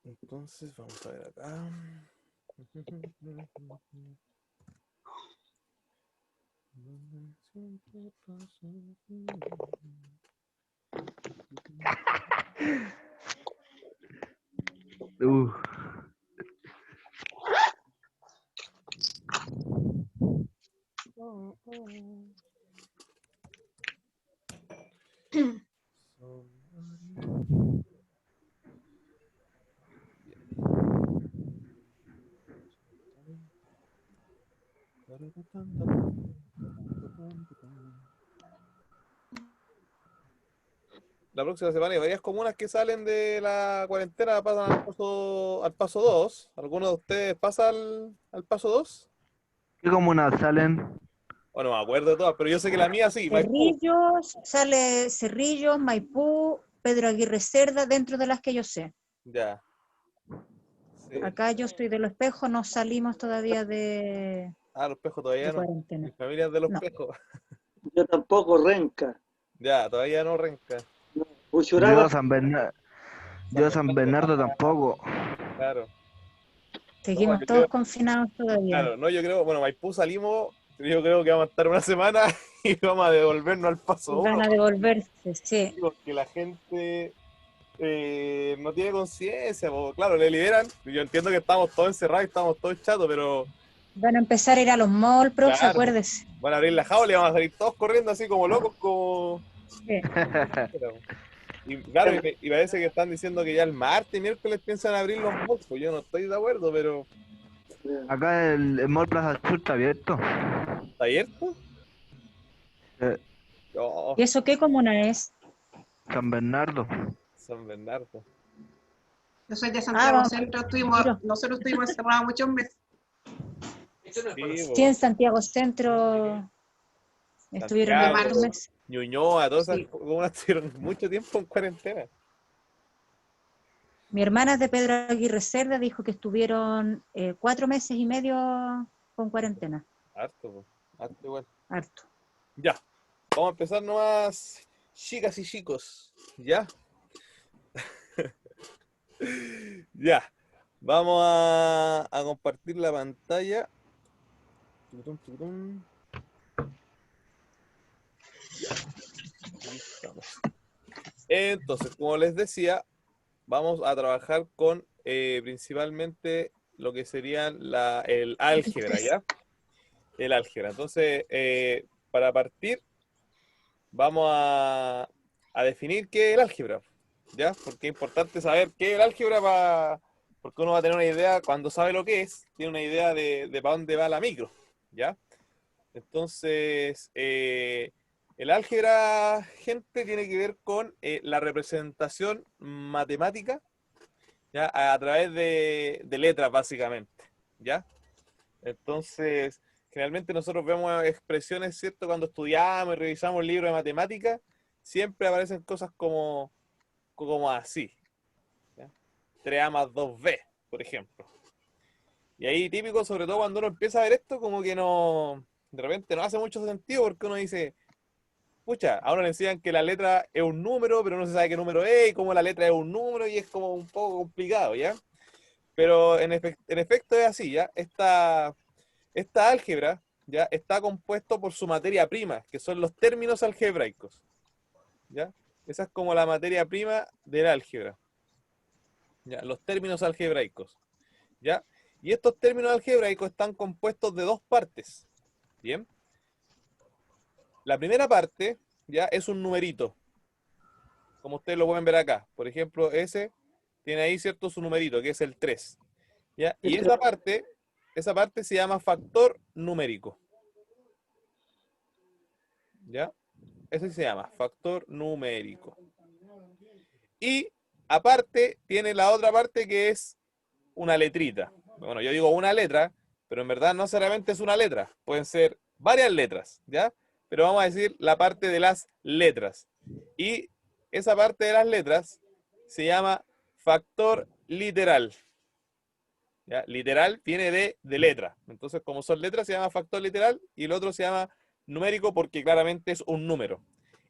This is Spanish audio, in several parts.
Entonces, vamos a ver acá. Uh, La próxima semana hay varias comunas que salen de la cuarentena, pasan al paso 2. ¿Alguno de ustedes pasa al paso 2? ¿Qué comunas salen? Bueno, no me acuerdo de todas, pero yo sé que la mía sí, Maipú. Cerrillos, sale Cerrillos, Maipú, Pedro Aguirre Cerda, dentro de las que yo sé. Ya. Sí. Acá yo estoy de Los Espejos, no salimos todavía de Los Pejos todavía no. Mi cuarentena. familia es de los No. Pejos. Yo tampoco, Renca. Ya, todavía no renca. No, Yo Huchuraba, a San Bernardo, San yo a San Bernardo. Bernardo tampoco. Claro. No, Seguimos yo todos creo, confinados todavía. claro, no, yo creo, bueno, Maipú salimos, yo creo que vamos a estar una semana y vamos a devolvernos al paso Y van 1, a devolverse, sí. porque la gente no tiene conciencia, claro, le liberan, yo entiendo que estamos todos encerrados y estamos todos chatos, pero Van a empezar a ir a los malls, profe, claro, acuérdese. van a abrir la jaula y vamos a salir todos corriendo así como locos, como... Sí. Y claro, y parece que están diciendo que ya el martes y miércoles piensan abrir los malls, pues yo no estoy de acuerdo, pero Acá el Mall Plaza Sur está abierto. ¿está abierto? Eh, Oh, ¿Y eso qué comuna es? San Bernardo. San Bernardo. Yo soy de Santiago vamos, Centro, miro. nosotros estuvimos encerrados muchos meses. Sí, Sí, en Santiago Centro estuvieron Santiago, hartos meses. Ñuñoa, todas esas Sí. comunas estuvieron mucho tiempo en cuarentena. Mi hermana es de Pedro Aguirre Cerda, dijo que estuvieron 4 meses y medio con cuarentena. Harto, harto igual. Harto. Ya, vamos a empezar nomás, chicas y chicos. ¿Ya? Ya. Vamos a compartir la pantalla. Tucutum, tucutum. Ya. Ahí estamos. Entonces, como les decía, vamos a trabajar con principalmente lo que serían el álgebra, ¿ya? El álgebra. Entonces, para partir, vamos a definir qué es el álgebra, ¿ya? Porque es importante saber qué es el álgebra porque uno va a tener una idea, cuando sabe lo que es, tiene una idea de para dónde va la micro, ¿ya? Entonces, el álgebra, gente, tiene que ver con la representación matemática, ¿ya? A través de letras, básicamente, ¿ya? Entonces, generalmente nosotros vemos expresiones, ¿cierto? Cuando estudiamos y revisamos libros de matemáticas, siempre aparecen cosas como así, ¿ya? 3A más 2B, por ejemplo. Y ahí típico, sobre todo cuando uno empieza a ver esto, como que no, de repente no hace mucho sentido porque uno dice, pucha, a uno le enseñan que la letra es un número, pero no se sabe qué número es, y cómo la letra es un número, y es como un poco complicado, ¿ya? Pero en efecto es así, ¿ya? Esta álgebra, ¿ya? Está compuesto por su materia prima, que son los términos algebraicos, ¿ya? Esa es como la materia prima del álgebra, ¿ya? Los términos algebraicos, ¿ya? Y estos términos algebraicos están compuestos de dos partes, ¿bien? La primera parte, ¿ya? Es un numerito, como ustedes lo pueden ver acá. Por ejemplo, ese tiene ahí, ¿cierto? Su numerito, que es el 3, ¿ya? Y esa parte se llama factor numérico, ¿ya? Ese se llama factor numérico. Y aparte tiene la otra parte que es una letrita. Bueno, yo digo una letra, pero en verdad no necesariamente es una letra. Pueden ser varias letras, ¿ya? Pero vamos a decir la parte de las letras. Y esa parte de las letras se llama factor literal. ¿Ya? Literal viene de letra. Entonces, como son letras, se llama factor literal y el otro se llama numérico porque claramente es un número.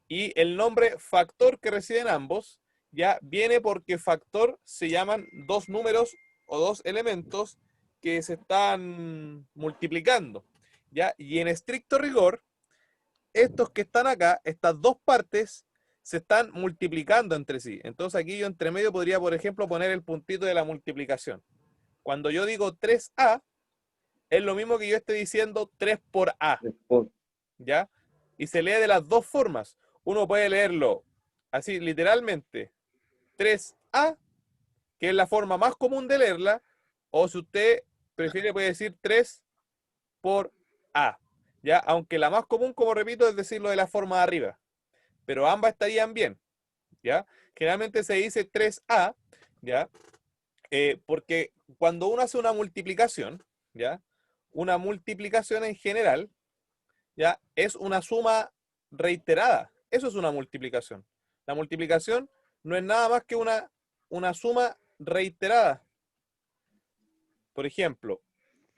Y el nombre factor que reside en ambos, ya viene porque factor se llaman dos números o dos elementos que se están multiplicando, ¿ya? Y en estricto rigor, estos que están acá, estas dos partes, se están multiplicando entre sí. Entonces aquí yo entre medio podría, por ejemplo, poner el puntito de la multiplicación. Cuando yo digo 3A, es lo mismo que yo esté diciendo 3 por A, ¿ya? Y se lee de las dos formas. Uno puede leerlo así, literalmente, 3A, que es la forma más común de leerla, o si usted prefiere puede decir 3 por A, ¿ya? Aunque la más común, como repito, es decirlo de la forma de arriba, pero ambas estarían bien, ¿ya? Generalmente se dice 3A, ¿ya? Porque cuando uno hace una multiplicación, ¿ya? Una multiplicación en general, ¿ya? Es una suma reiterada. Eso es una multiplicación. La multiplicación no es nada más que una suma reiterada. Por ejemplo,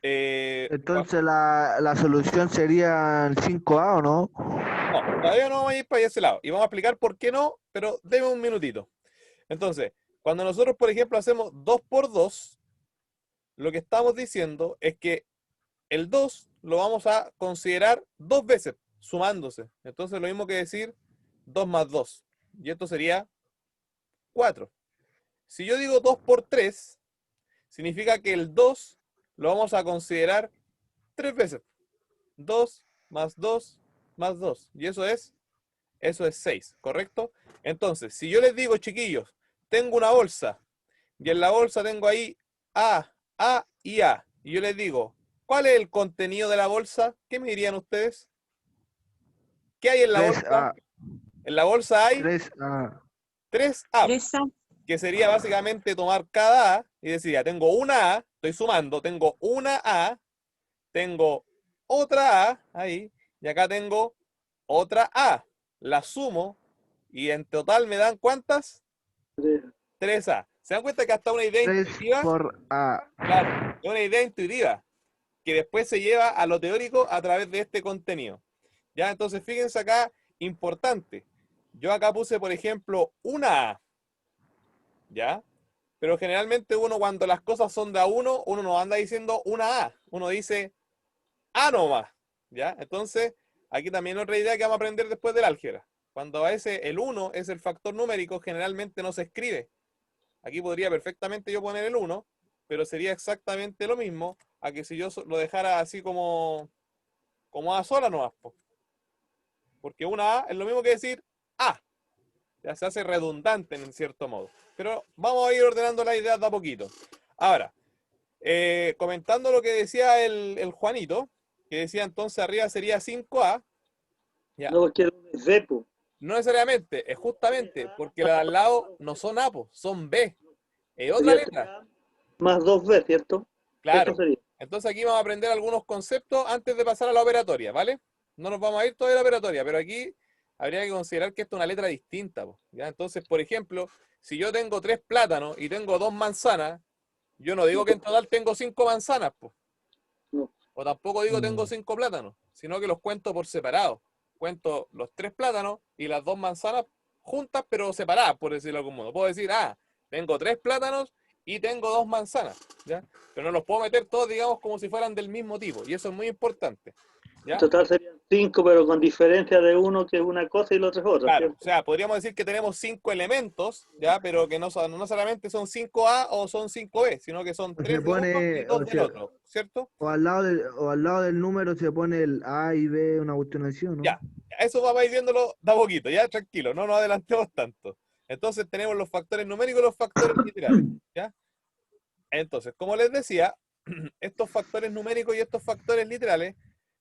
Entonces la solución sería 5A, ¿o no? no, todavía no vamos a ir para ese lado. Y vamos a explicar por qué no, pero deme un minutito. Entonces, cuando nosotros, por ejemplo, hacemos 2 por 2, lo que estamos diciendo es que el 2 lo vamos a considerar dos veces, sumándose. Entonces, lo mismo que decir 2 más 2. Y esto sería 4. Si yo digo 2 por 3, significa que el 2 lo vamos a considerar tres veces. 2 más 2 más 2. Y eso es 6, ¿correcto? Entonces, si yo les digo, chiquillos, tengo una bolsa y en la bolsa tengo ahí A y A. Y yo les digo, ¿cuál es el contenido de la bolsa? ¿Qué me dirían ustedes? ¿Qué hay en la bolsa? 3A. En la bolsa hay 3A. 3A, 3A, que sería básicamente tomar cada A y decir, ya tengo una A, estoy sumando, tengo una A, tengo otra A ahí, y acá tengo otra A. La sumo y en total me dan ¿cuántas? 3A. ¿Se dan cuenta que hasta una idea 3 intuitiva? por A. Claro, es una idea intuitiva que después se lleva a lo teórico a través de este contenido. Ya, entonces fíjense acá, importante. Yo acá puse, por ejemplo, una A, ¿ya? Pero generalmente uno cuando las cosas son de a uno, uno no anda diciendo una A, uno dice A nomás, ¿ya? Entonces, aquí también otra idea que vamos a aprender después del álgebra. Cuando a veces el 1 es el factor numérico, generalmente no se escribe. Aquí podría perfectamente yo poner el 1, pero sería exactamente lo mismo a que si yo lo dejara así como A sola nomás, po. Porque una A es lo mismo que decir A. Ya se hace redundante en cierto modo. Pero vamos a ir ordenando las ideas de a poquito. Ahora, comentando lo que decía el Juanito, que decía entonces arriba sería 5A, ya. No, porque es B, po. No necesariamente, es justamente porque las de al lado no son A, po, son B. Es otra Sería letra. 3A más 2B, ¿cierto? Eso Claro. sería. Entonces aquí vamos a aprender algunos conceptos antes de pasar a la operatoria, ¿vale? No nos vamos a ir todavía a la operatoria, pero aquí habría que considerar que esto es una letra distinta, po, ¿ya? Entonces, por ejemplo, si yo tengo 3 plátanos y tengo 2 manzanas, yo no digo que en total tengo 5 manzanas, po. No. O tampoco digo tengo Mm. 5 plátanos, sino que los cuento por separado. Cuento los 3 plátanos y las 2 manzanas juntas, pero separadas, por decirlo de algún modo. Puedo decir, tengo 3 plátanos y tengo 2 manzanas, ¿ya? Pero no los puedo meter todos, digamos, como si fueran del mismo tipo. Y eso es muy importante, ¿ya? En total serían 5, pero con diferencia de uno que es una cosa y el otro es otra, Claro, ¿cierto? o sea, podríamos decir que tenemos 5 elementos, ¿ya? Pero que no solamente son 5A o son 5B, sino que son O 3 se de uno y pone, 2 del otro, ¿cierto? o al lado del número se pone el A y B, una cuestión así, ¿o no? Ya, eso vamos a ir viéndolo de a poquito, ya, tranquilo, no nos adelantemos tanto. Entonces tenemos los factores numéricos y los factores literales, ¿ya? Entonces, como les decía, estos factores numéricos y estos factores literales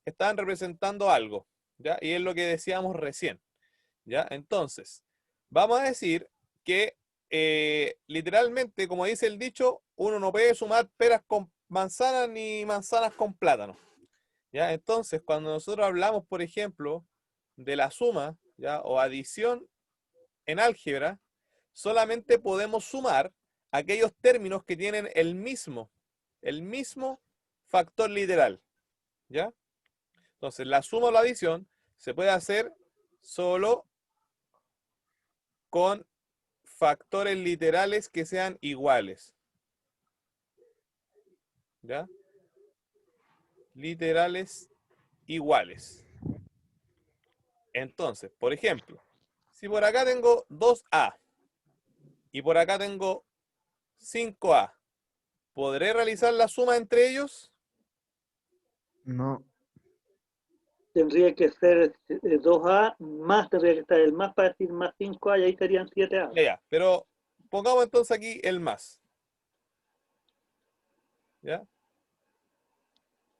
están representando algo, ¿ya? Y es lo que decíamos recién, ¿ya? Entonces, vamos a decir que literalmente, como dice el dicho, uno no puede sumar peras con manzanas ni manzanas con plátanos, ¿ya? Entonces, cuando nosotros hablamos, por ejemplo, de la suma, ¿ya? O adición en álgebra, solamente podemos sumar aquellos términos que tienen el mismo factor literal, ¿ya? Entonces, la suma o la adición se puede hacer solo con factores literales que sean iguales. ¿Ya? Literales iguales. Entonces, por ejemplo, si por acá tengo 2A y por acá tengo 5A, ¿podré realizar la suma entre ellos? No. Tendría que ser 2A más, tendría que estar el más para decir más 5A y ahí serían 7A. Ya, pero pongamos entonces aquí el más. ¿Ya?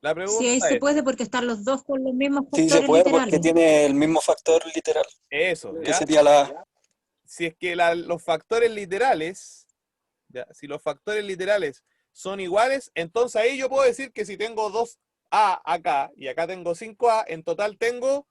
La Sí, ahí pregunta se es, puede porque están los dos con los mismos Sí, se factores puede porque literales. tiene el mismo factor literal, eso, que ¿ya? sería la... Si es que los factores literales, ¿ya? Si los factores literales son iguales, entonces ahí yo puedo decir que si tengo 2A acá y acá tengo 5A, en total tengo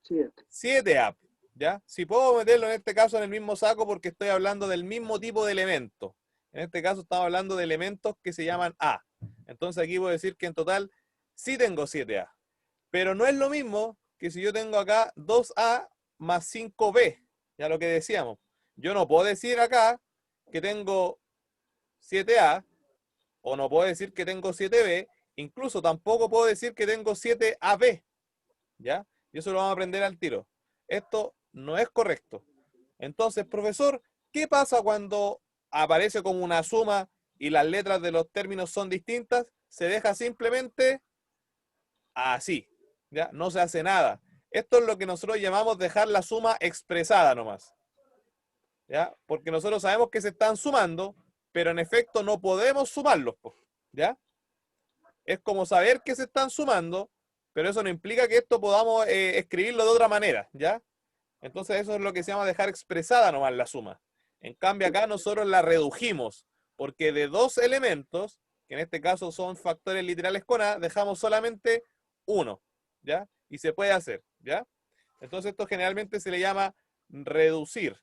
7A. ¿Ya? Si puedo meterlo en este caso en el mismo saco porque estoy hablando del mismo tipo de elemento. En este caso estamos hablando de elementos que se llaman A. Entonces aquí puedo decir que en total sí tengo 7A. Pero no es lo mismo que si yo tengo acá 2A más 5B. Ya lo que decíamos. Yo no puedo decir acá que tengo 7A o no puedo decir que tengo 7B. Incluso tampoco puedo decir que tengo 7AB. ¿Ya? Y eso lo vamos a aprender al tiro. Esto no es correcto. Entonces, profesor, ¿qué pasa cuando aparece como una suma y las letras de los términos son distintas? Se deja simplemente así, ¿ya? No se hace nada. Esto es lo que nosotros llamamos dejar la suma expresada nomás, ¿ya? Porque nosotros sabemos que se están sumando, pero en efecto no podemos sumarlos, ¿ya? Es como saber que se están sumando, pero eso no implica que esto podamos escribirlo de otra manera, ¿ya? Entonces eso es lo que se llama dejar expresada nomás la suma. En cambio acá nosotros la redujimos, porque de dos elementos, que en este caso son factores literales con A, dejamos solamente uno, ¿ya? Y se puede hacer, ¿ya? Entonces esto generalmente se le llama reducir,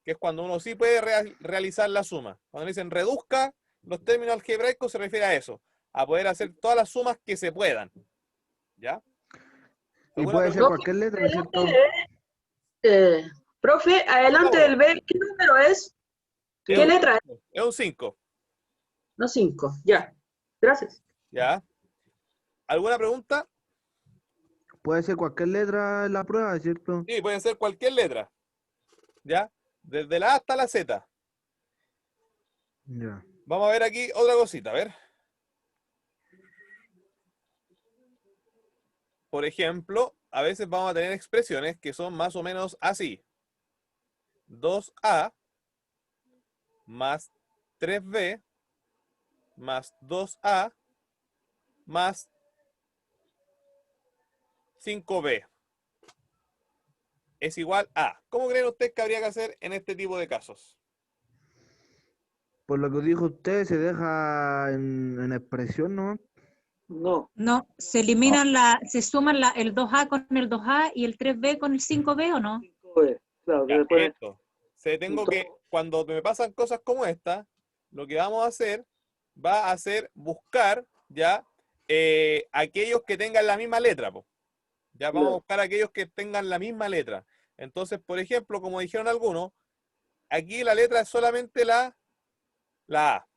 que es cuando uno sí puede realizar la suma. Cuando dicen reduzca, los términos algebraicos se refiere a eso, a poder hacer todas las sumas que se puedan, ¿ya? Y ¿Alguna puede ser pregunta? cualquier letra, ¿no es Adelante, cierto? profe, adelante del B, ¿qué número es? Es ¿Qué un letra es? 5, es un 5, No, 5, ya. Gracias. ¿ya? ¿Alguna pregunta? Puede ser cualquier letra en la prueba, ¿es cierto? Sí, pueden ser cualquier letra, ¿ya? Desde la A hasta la Z. Ya. Vamos a ver aquí otra cosita, a ver. Por ejemplo, a veces vamos a tener expresiones que son más o menos así. 2A más 3B más 2A más 5B es igual a. ¿Cómo creen ustedes que habría que hacer en este tipo de casos? Por lo que dijo usted, se deja en expresión, ¿no? No, No, se eliminan se suman el 2A con el 2A y el 3B con el 5B, ¿o no? 5B, claro, que Ya, le ponen esto. Tengo que, cuando me pasan cosas como esta, lo que vamos a hacer va a ser buscar ya aquellos que tengan la misma letra, po. Ya vamos a Claro. buscar aquellos que tengan la misma letra. Entonces, por ejemplo, como dijeron algunos, aquí la letra es solamente la A.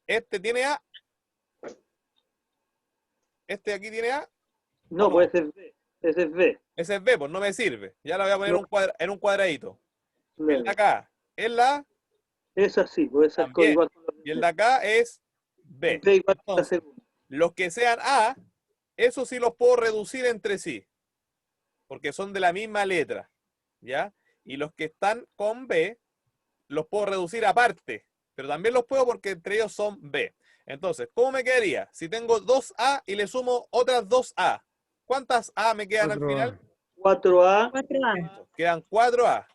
Este tiene A. Este aquí tiene A. No, ¿O puede no? ser B, ese es B. Ese es B, pues no me sirve. Ya la voy a poner No, en un cuadradito. El de claro. acá es la A Es así, pues esa es también. igual con los Y el de acá es B. B igual que la Entonces, segunda. los que sean A, esos sí los puedo reducir entre sí, porque son de la misma letra, ¿ya? Y los que están con B, los puedo reducir aparte, pero también los puedo porque entre ellos son B. Entonces, ¿cómo me quedaría? Si tengo 2A y le sumo otras 2A, ¿cuántas A me quedan al Otro final? A. 4A 4A Quedan 4A.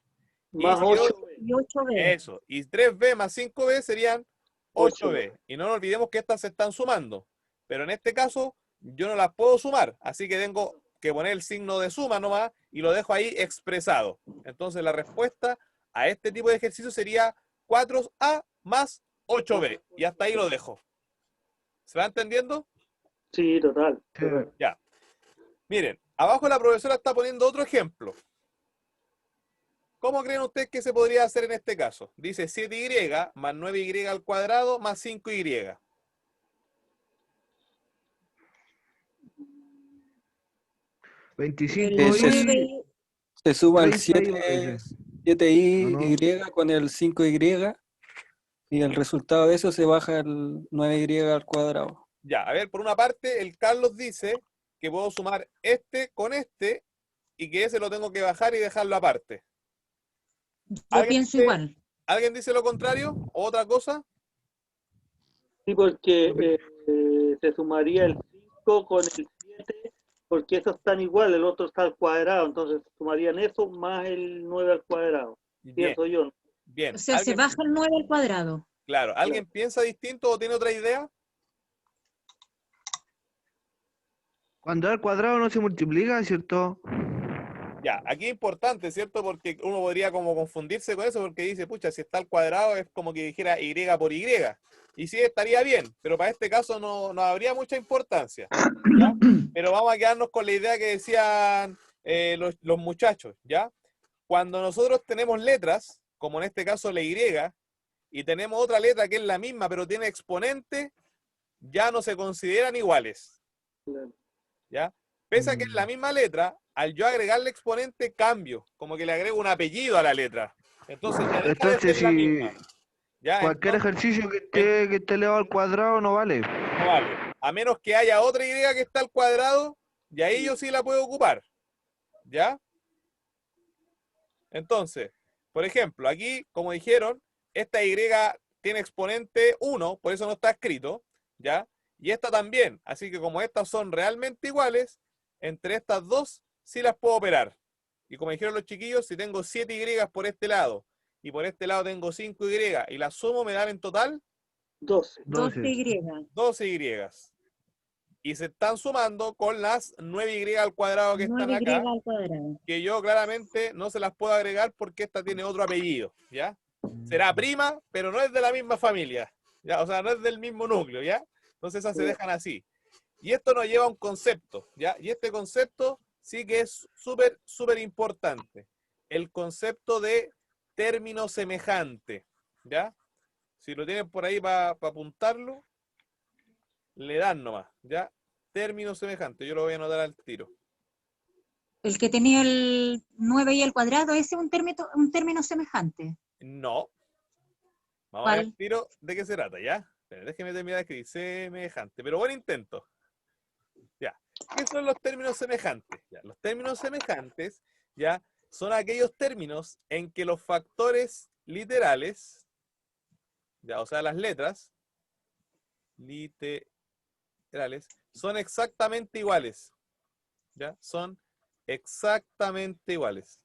Y más si yo, 8B. y 8B. eso, y 3B más 5B serían 8B. 8B. Y no nos olvidemos que estas se están sumando. Pero en este caso, yo no las puedo sumar. Así que tengo que poner el signo de suma nomás y lo dejo ahí expresado. Entonces la respuesta a este tipo de ejercicio sería 4A más 8B. Y hasta ahí lo dejo. ¿Se va entendiendo? Sí, total. Sí. total. Ya. Miren, abajo la profesora está poniendo otro ejemplo. ¿Cómo creen ustedes que se podría hacer en este caso? Dice 7y más 9y al cuadrado más 5y. 25 El Ese es- 9 y Se suma el 30 7y ¿o no? con el 5y y el resultado de eso se baja el 9y al cuadrado. Ya, a ver, por una parte, el Carlos dice que puedo sumar este con este y que ese lo tengo que bajar y dejarlo aparte. yo ¿Alguien pienso dice, igual. ¿alguien dice lo contrario? ¿O otra cosa? Sí, porque se sumaría el 5 con el 7, porque esos están igual, el otro está al cuadrado, entonces sumarían eso más el 9 al cuadrado. Bien, Pienso yo. bien. O sea, se baja el 9 al cuadrado. Claro, ¿alguien piensa distinto o tiene otra idea? Cuando al cuadrado no se multiplica, ¿cierto? Ya, aquí es importante, ¿cierto? Porque uno podría como confundirse con eso porque dice, pucha, si está al cuadrado es como que dijera y por y. Y sí, estaría bien, pero para este caso no habría mucha importancia, ¿ya? Pero vamos a quedarnos con la idea que decían los muchachos, ¿ya? Cuando nosotros tenemos letras, como en este caso la y, y tenemos otra letra que es la misma, pero tiene exponente, ya no se consideran iguales, Claro. ¿ya? Pese a que es la misma letra, al yo agregarle exponente, cambio, como que le agrego un apellido a la letra. Entonces ya deja de Entonces, ser la si misma, ¿ya? cualquier Entonces, ejercicio que esté elevado al cuadrado no vale. no vale. A menos que haya otra y que está al cuadrado, y ahí yo sí la puedo ocupar, ¿ya? Entonces, por ejemplo, aquí, como dijeron, esta y tiene exponente 1, por eso no está escrito, ¿ya? Y esta también, así que como estas son realmente iguales, entre estas dos sí las puedo operar. Y como dijeron los chiquillos, si tengo 7y por este lado y por este lado tengo 5y y las sumo me dan en total 12. 12y. 12y. Y se están sumando con las 9y al cuadrado que están 9y acá, al cuadrado. que yo claramente no se las puedo agregar porque esta tiene otro apellido, ¿ya? Será prima, pero no es de la misma familia, ¿ya? O sea, no es del mismo núcleo, ¿ya? Entonces esas se dejan así. Y esto nos lleva a un concepto, ¿ya? Y este concepto sí que es súper importante. El concepto de término semejante, ¿ya? Si lo tienen por ahí para apuntarlo, le dan nomás, ¿ya? Término semejante, yo lo voy a anotar al tiro. El que tenía el 9y al cuadrado, ese es un término semejante. No. Vamos a ver al ¿Cuál? tiro de qué se trata, ¿ya? Pero déjeme terminar de escribir semejante, pero buen intento. Ya. ¿Qué son los términos semejantes? Ya, los términos semejantes, ya, son aquellos términos en que los factores literales, ya, o sea, las letras literales, son exactamente iguales. ¿Ya? Son exactamente iguales.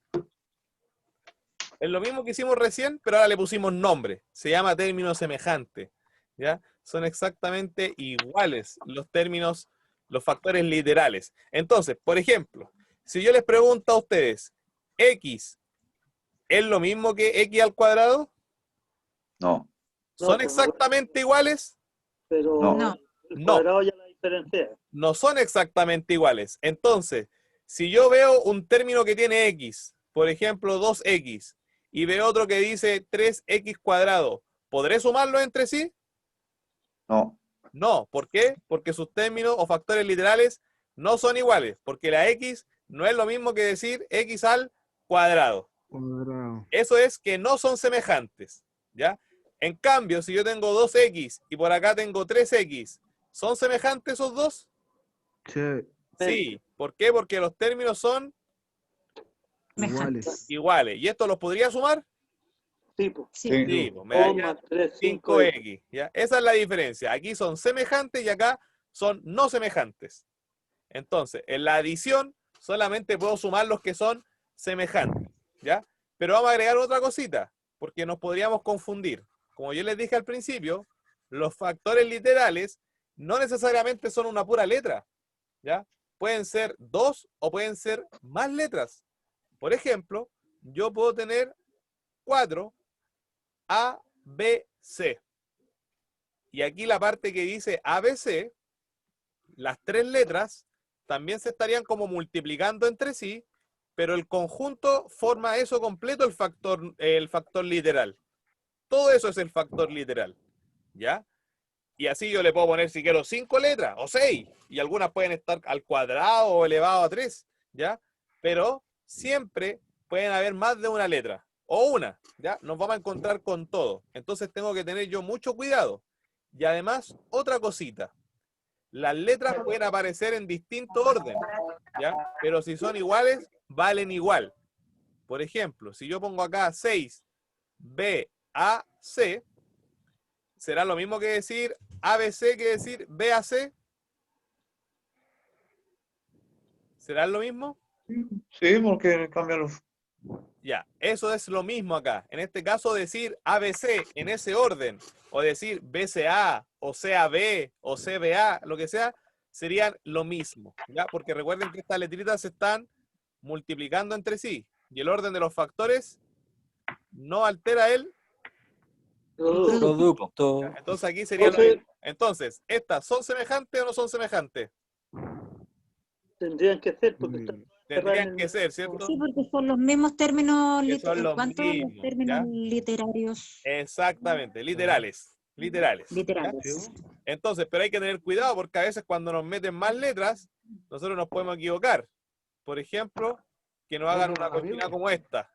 Es lo mismo que hicimos recién, pero ahora le pusimos nombre. Se llama término semejante. ¿Ya? Son exactamente iguales los términos, los factores literales. Entonces, por ejemplo, si yo les pregunto a ustedes, ¿X es lo mismo que X al cuadrado? No, ¿Son pues, exactamente iguales? Pero No. el No. cuadrado ya la diferencia. No son exactamente iguales. Entonces, si yo veo un término que tiene X, por ejemplo 2X, y veo otro que dice 3X cuadrado, ¿podré sumarlos entre sí? no, No. ¿Por qué? Porque sus términos o factores literales no son iguales, porque la X no es lo mismo que decir X al cuadrado. Cuadrado. Eso es que no son semejantes, ¿ya? En cambio, si yo tengo 2X y por acá tengo 3X, ¿son semejantes esos dos? Sí, Sí. ¿Por qué? Porque los términos son iguales. iguales. ¿Y esto los podría sumar? Sí, pues. Sí. sí, Sí, pues me 2 daría más 3, 5X. ¿Ya? Esa es la diferencia. Aquí son semejantes y acá son no semejantes. Entonces, en la adición solamente puedo sumar los que son semejantes. ¿Ya? Pero vamos a agregar otra cosita, porque nos podríamos confundir. Como yo les dije al principio, los factores literales no necesariamente son una pura letra. ¿Ya? Pueden ser dos o pueden ser más letras. Por ejemplo, yo puedo tener 4 A, B, C. Y aquí la parte que dice ABC, las tres letras también se estarían como multiplicando entre sí pero el conjunto forma eso completo el factor literal. Todo eso es el factor literal, ¿ya? Y así yo le puedo poner, si quiero, 5 letras o 6, y algunas pueden estar al cuadrado o elevado a 3, ¿ya? Pero siempre pueden haber más de una letra, o una, ¿ya? Nos vamos a encontrar con todo. Entonces tengo que tener yo mucho cuidado. Y además, otra cosita. Las letras pueden aparecer en distinto orden, ¿ya? Pero si son iguales, valen igual. Por ejemplo, si yo pongo acá 6, B, A, C, ¿será lo mismo que decir ABC que decir BAC? ¿Será lo mismo? Sí, porque cambian los... Ya, eso es lo mismo acá. En este caso, decir ABC en ese orden, o decir BCA, o CAB, o CBA, lo que sea, serían lo mismo, ¿ya? Porque recuerden que estas letritas se están multiplicando entre sí, y el orden de los factores no altera el... Producto. Entonces aquí sería lo mismo. Entonces, ¿estas son semejantes o no son semejantes? Tendrían que ser, porque están Tendrían que ser, ¿cierto? Sí, porque son los mismos términos, Que son los ¿cuántos? Los mismos, términos ¿ya? literarios. Exactamente, literales. Literales. ¿ya? Literales. Entonces, pero hay que tener cuidado porque a veces cuando nos meten más letras, nosotros nos podemos equivocar. Por ejemplo, que nos hagan una cortina como esta.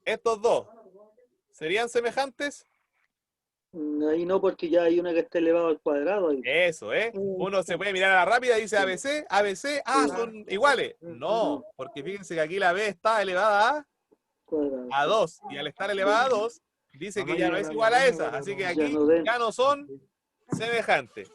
Estos dos, ¿serían semejantes? Ahí no, porque ya hay una que está elevado al cuadrado. Ahí. Eso, ¿eh? Uno se puede mirar a la rápida y dice ABC, ABC, son iguales. No, porque fíjense que aquí la B está elevada Cuadrado. a 2, y al estar elevada a 2, dice que ya no es igual a esa, así que aquí ya no son semejantes.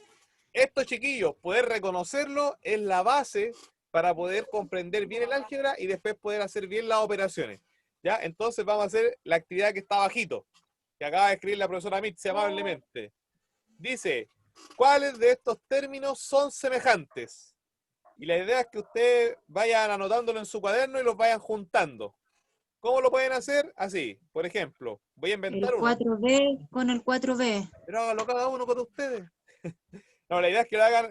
Esto, chiquillos, poder reconocerlo es la base para poder comprender bien el álgebra y después poder hacer bien las operaciones. ¿Ya? Entonces vamos a hacer la actividad que está abajito, que acaba de escribir la profesora Mitzi amablemente. Dice, ¿cuáles de estos términos son semejantes? Y la idea es que ustedes vayan anotándolo en su cuaderno y los vayan juntando. ¿Cómo lo pueden hacer? Así, por ejemplo, voy a El inventar uno. 4B con el 4B. Pero háganlo cada uno con ustedes. No, la idea es que lo hagan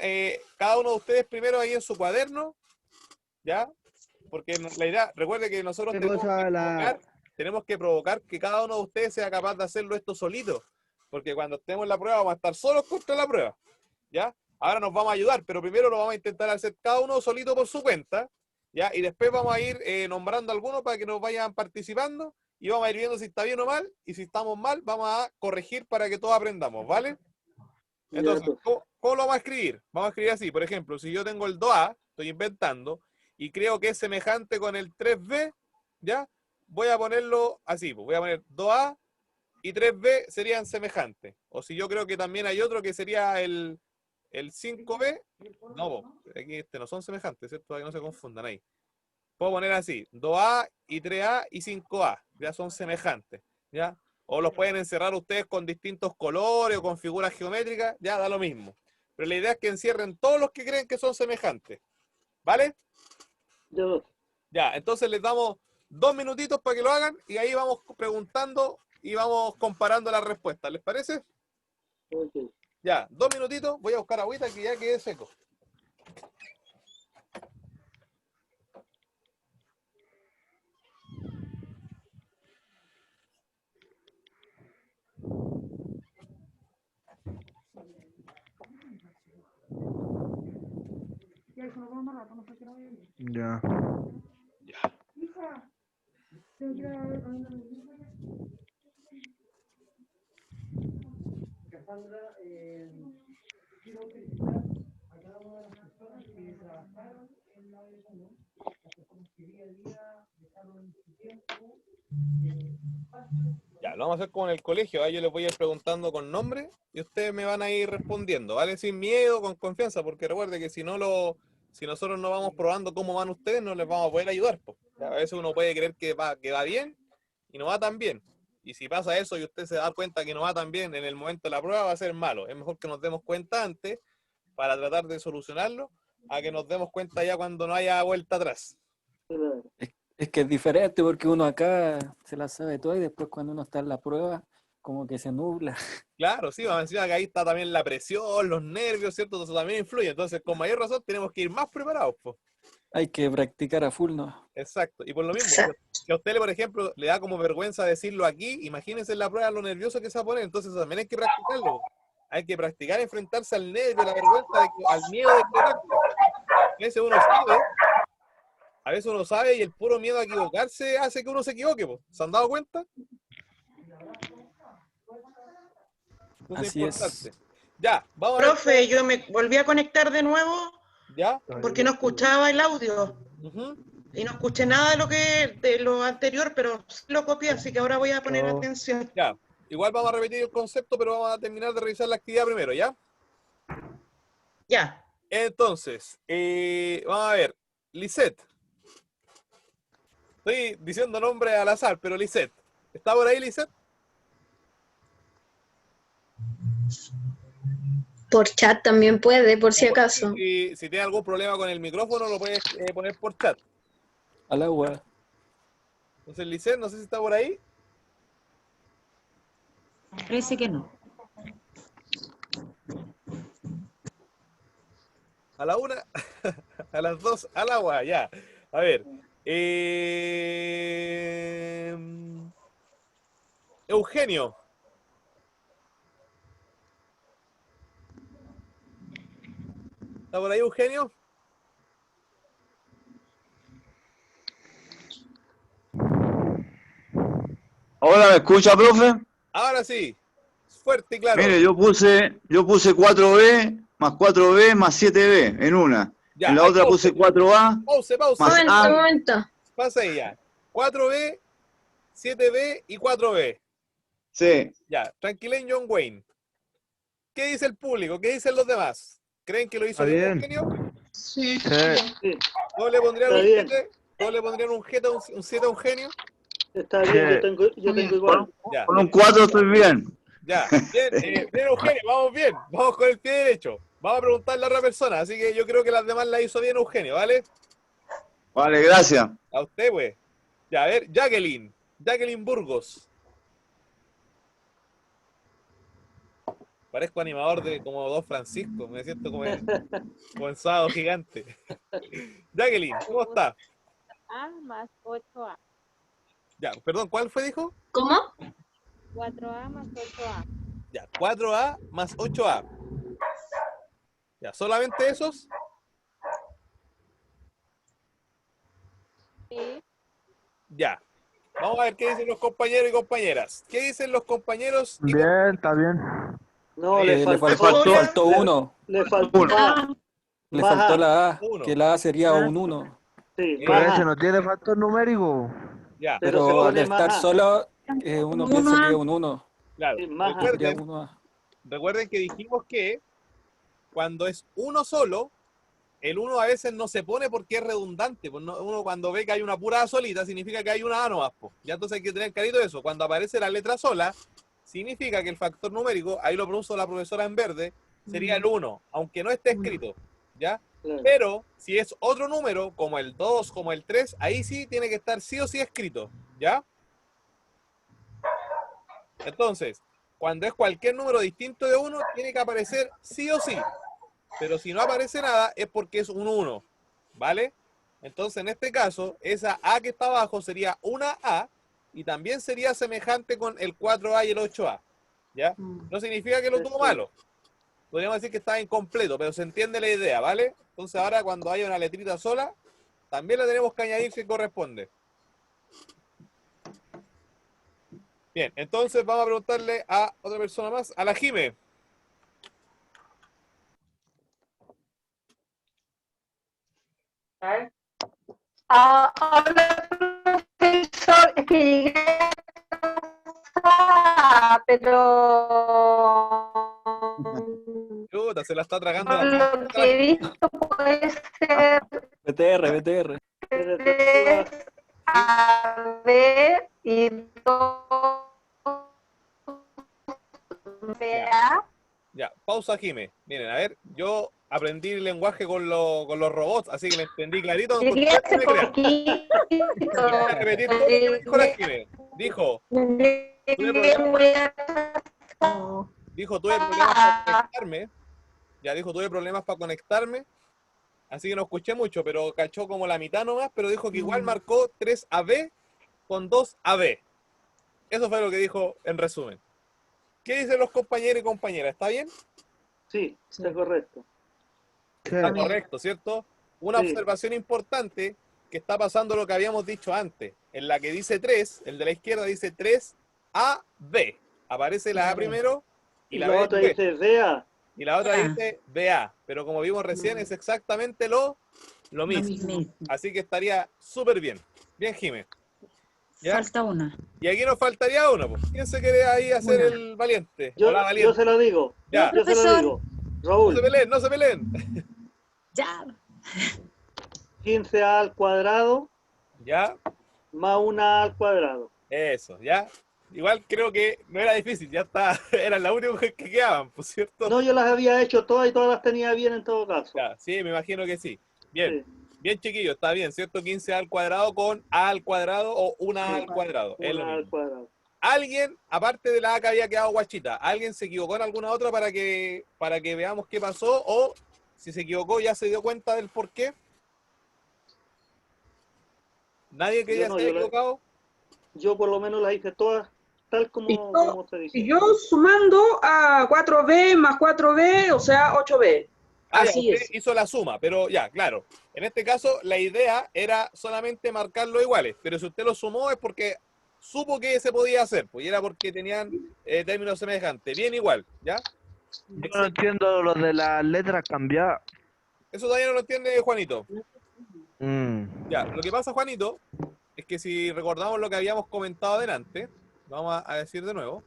cada uno de ustedes primero ahí en su cuaderno, ¿ya? Porque la idea, recuerde que nosotros tenemos que provocar que cada uno de ustedes sea capaz de hacerlo esto solito, porque cuando estemos en la prueba vamos a estar solos contra la prueba, ¿ya? Ahora nos vamos a ayudar, pero primero lo vamos a intentar hacer cada uno solito por su cuenta, ¿ya? Y después vamos a ir nombrando algunos para que nos vayan participando y vamos a ir viendo si está bien o mal, y si estamos mal vamos a corregir para que todos aprendamos, ¿vale? Entonces, ¿cómo lo vamos a escribir? Vamos a escribir así, por ejemplo, si yo tengo el 2A, estoy inventando, y creo que es semejante con el 3B, ¿ya? Voy a ponerlo así, pues voy a poner 2A y 3B serían semejantes. O si yo creo que también hay otro que sería el 5B, no, aquí no son semejantes, ¿cierto? Para que no se confundan ahí. Puedo poner así, 2A y 3A y 5A, ya son semejantes, ¿ya? O los pueden encerrar ustedes con distintos colores o con figuras geométricas, ya da lo mismo. Pero la idea es que encierren todos los que creen que son semejantes, ¿vale? Ya, entonces les damos 2 minutitos para que lo hagan y ahí vamos preguntando y vamos comparando las respuestas. ¿Les parece? Okay. Ya, 2 minutitos. Voy a buscar agüita que ya quede seco. Ya. Ya, lo vamos a hacer como en el colegio. Ahí yo les voy a ir preguntando con nombre y ustedes me van a ir respondiendo, ¿vale? Sin miedo, con confianza, porque recuerde que si nosotros no vamos probando cómo van ustedes, no les vamos a poder ayudar, po. A veces uno puede creer que va bien y no va tan bien. Y si pasa eso y usted se da cuenta que no va tan bien en el momento de la prueba, va a ser malo. Es mejor que nos demos cuenta antes para tratar de solucionarlo, a que nos demos cuenta ya cuando no haya vuelta atrás. Es que es diferente porque uno acá se la sabe todo y después cuando uno está en la prueba, como que se nubla. Claro, sí, vamos encima que ahí está también la presión, los nervios, ¿cierto? Eso también influye. Entonces, con mayor razón, tenemos que ir más preparados, po. Hay que practicar a full, ¿no? Exacto. Y por lo mismo, Exacto. si a usted, por ejemplo, le da como vergüenza decirlo aquí, imagínense en la prueba lo nervioso que se va a poner. Entonces también hay que practicarlo. Hay que practicar enfrentarse al nervio, a la vergüenza, al miedo de equivocarse. A veces uno sabe y el puro miedo a equivocarse hace que uno se equivoque, po. ¿Se han dado cuenta? Entonces, Así importante. es. Ya, vamos a ver. Profe, yo me volví a conectar de nuevo ¿Ya? porque no escuchaba el audio Ujú. y no escuché nada de lo anterior, pero sí lo copié, así que ahora voy a poner atención. Ya. Igual vamos a repetir el concepto, pero vamos a terminar de revisar la actividad primero, ¿ya? Ya. Entonces, vamos a ver. Lisette. Estoy diciendo nombre al azar, pero Lisette. ¿Está por ahí, Lisette? Por chat también puede, por si acaso. Si tiene algún problema con el micrófono, lo puedes poner por chat. Al agua. Entonces, Lisette, no sé si está por ahí. Parece que no. A la una, a las dos, al agua, ya. A ver. Eugenio. ¿Está por ahí, Eugenio? ¿Ahora me escucha, profe? Ahora sí. Fuerte y claro. Mire, yo puse 4B más 4B más 7B en una. Ya, En la ahí otra pause. puse 4A Pause. más Momento, A. momento. Pasa ahí ya. 4B, 7B y 4B. Sí. Ya, tranquilen John Wayne. ¿Qué dice el público? ¿Qué dicen los demás? ¿Creen que lo hizo Está bien bien. Eugenio? Sí. Sí. ¿Todos le pondrían Está un bien. 7? ¿Todos le pondrían un 7 un 7 a Eugenio? Está bien, yo tengo igual. Ya, Con un 4 estoy bien. ya. Bien, bien, Eugenio, vamos bien. Vamos con el pie derecho. Vamos a preguntarle a otra persona. Así que yo creo que las demás la hizo bien Eugenio, ¿vale? Vale, gracias. A usted, pues. Ya, a ver, Jacqueline. Jacqueline Burgos. Parezco animador de como Don Francisco. Me siento como en Sábado Gigante. Jacqueline, ¿cómo está? A más 8A. Ya, perdón, ¿cuál fue, dijo? ¿Cómo? 4A más 8A. Ya, 4A más 8A. Ya, ¿solamente esos? Sí. Ya. Vamos a ver qué dicen los compañeros y compañeras. ¿Qué dicen los compañeros y Bien, está bien. No, Le faltó uno. Le faltó A. Le Más faltó A. la A, Uno. que la A sería un 1. Sí, Pero más ese A. no tiene factor numérico. Ya, Pero se Pero al pone estar más A. solo, uno piensa que es un 1. claro. Sí, más A. Sería Recuerden, 1A. recuerden que dijimos que cuando es uno solo, el 1 a veces no se pone porque es redundante. Pues uno cuando ve que hay una pura A solita, significa que hay una A nomás. Pues. Ya entonces hay que tener clarito eso. Cuando aparece la letra sola, significa que el factor numérico, ahí lo puso la profesora en verde, sería el 1, aunque no esté escrito. ¿Ya? Claro. Pero si es otro número, como el 2, como el 3, ahí sí tiene que estar sí o sí escrito. ¿Ya? Entonces, cuando es cualquier número distinto de 1, tiene que aparecer sí o sí. Pero si no aparece nada, es porque es un 1. ¿Vale? Entonces, en este caso, esa A que está abajo sería una A y también sería semejante con el 4A y el 8A. ¿Ya? No significa que lo tuvo malo. Podríamos decir que está incompleto, pero se entiende la idea, ¿vale? Entonces ahora cuando haya una letrita sola, también la tenemos que añadir si corresponde. Bien, entonces vamos a preguntarle a otra persona más, a la Jime. Hola, profesor, es que llegué a pero Chuta, se la está tragando por la... lo que he visto puede ser BTR. A, B y 2A. Ya, pausa, Jime. Miren, a ver, yo aprendí el lenguaje con los robots, así que le entendí clarito. Llegué hace poquito. Voy a repetir todo lo que dijo la Jime. Dijo, tuve problemas para conectarme. Ya dijo, tuve problemas para conectarme. Así que no escuché mucho, pero cachó como la mitad nomás, pero dijo que igual marcó 3AB con 2AB. Eso fue lo que dijo en resumen. ¿Qué dicen los compañeros y compañeras? ¿Está bien? Sí, está correcto. Está correcto, ¿cierto? Una Sí. observación importante, que está pasando lo que habíamos dicho antes. En la que dice 3, el de la izquierda dice 3AB. Aparece la A primero y Y la la B otra después. dice vea. Y la otra BA. dice BA. Pero como vimos recién, es exactamente lo mismo. Así que estaría súper bien. Bien, Jiménez. ¿Ya? Falta una. Y aquí nos faltaría uno. Pues. ¿Quién se quiere ahí hacer Una. el valiente? Yo, o la yo valiente? se lo digo. Ya. Yo se lo Profesor. digo. No Raúl, se peleen, no se peleen. Ya. 15a al cuadrado Ya. más 1a al cuadrado. Eso, ya. Igual creo que no era difícil, ya está. Eran las únicas que quedaban, por cierto. No, yo las había hecho todas y todas las tenía bien en todo caso. Ya, sí, me imagino que sí. Bien. Sí, Bien, chiquillo, está bien, ¿cierto? 15 al cuadrado con a al cuadrado o una a Sí. al cuadrado. Es lo 1a al mismo. cuadrado. Alguien, aparte de la A que había quedado guachita, ¿alguien se equivocó en alguna otra para que veamos qué pasó? O si se equivocó ya se dio cuenta del por qué. ¿Nadie que Yo ya no, se haya yo la- equivocado? Yo por lo menos las hice todas tal como, Y yo- como se dice. Y yo sumando a 4B más 4B, o sea, 8B. Ah, ya, Así usted es. hizo la suma, pero ya, claro. En este caso, la idea era solamente marcarlo iguales, pero si usted lo sumó es porque supo que se podía hacer, pues y era porque tenían términos semejantes. Bien igual, ¿ya? Yo no entiendo lo de las letras cambiadas. Eso todavía no lo entiende Juanito. Mm. Ya, lo que pasa, Juanito, es que si recordamos lo que habíamos comentado adelante, vamos a decir de nuevo.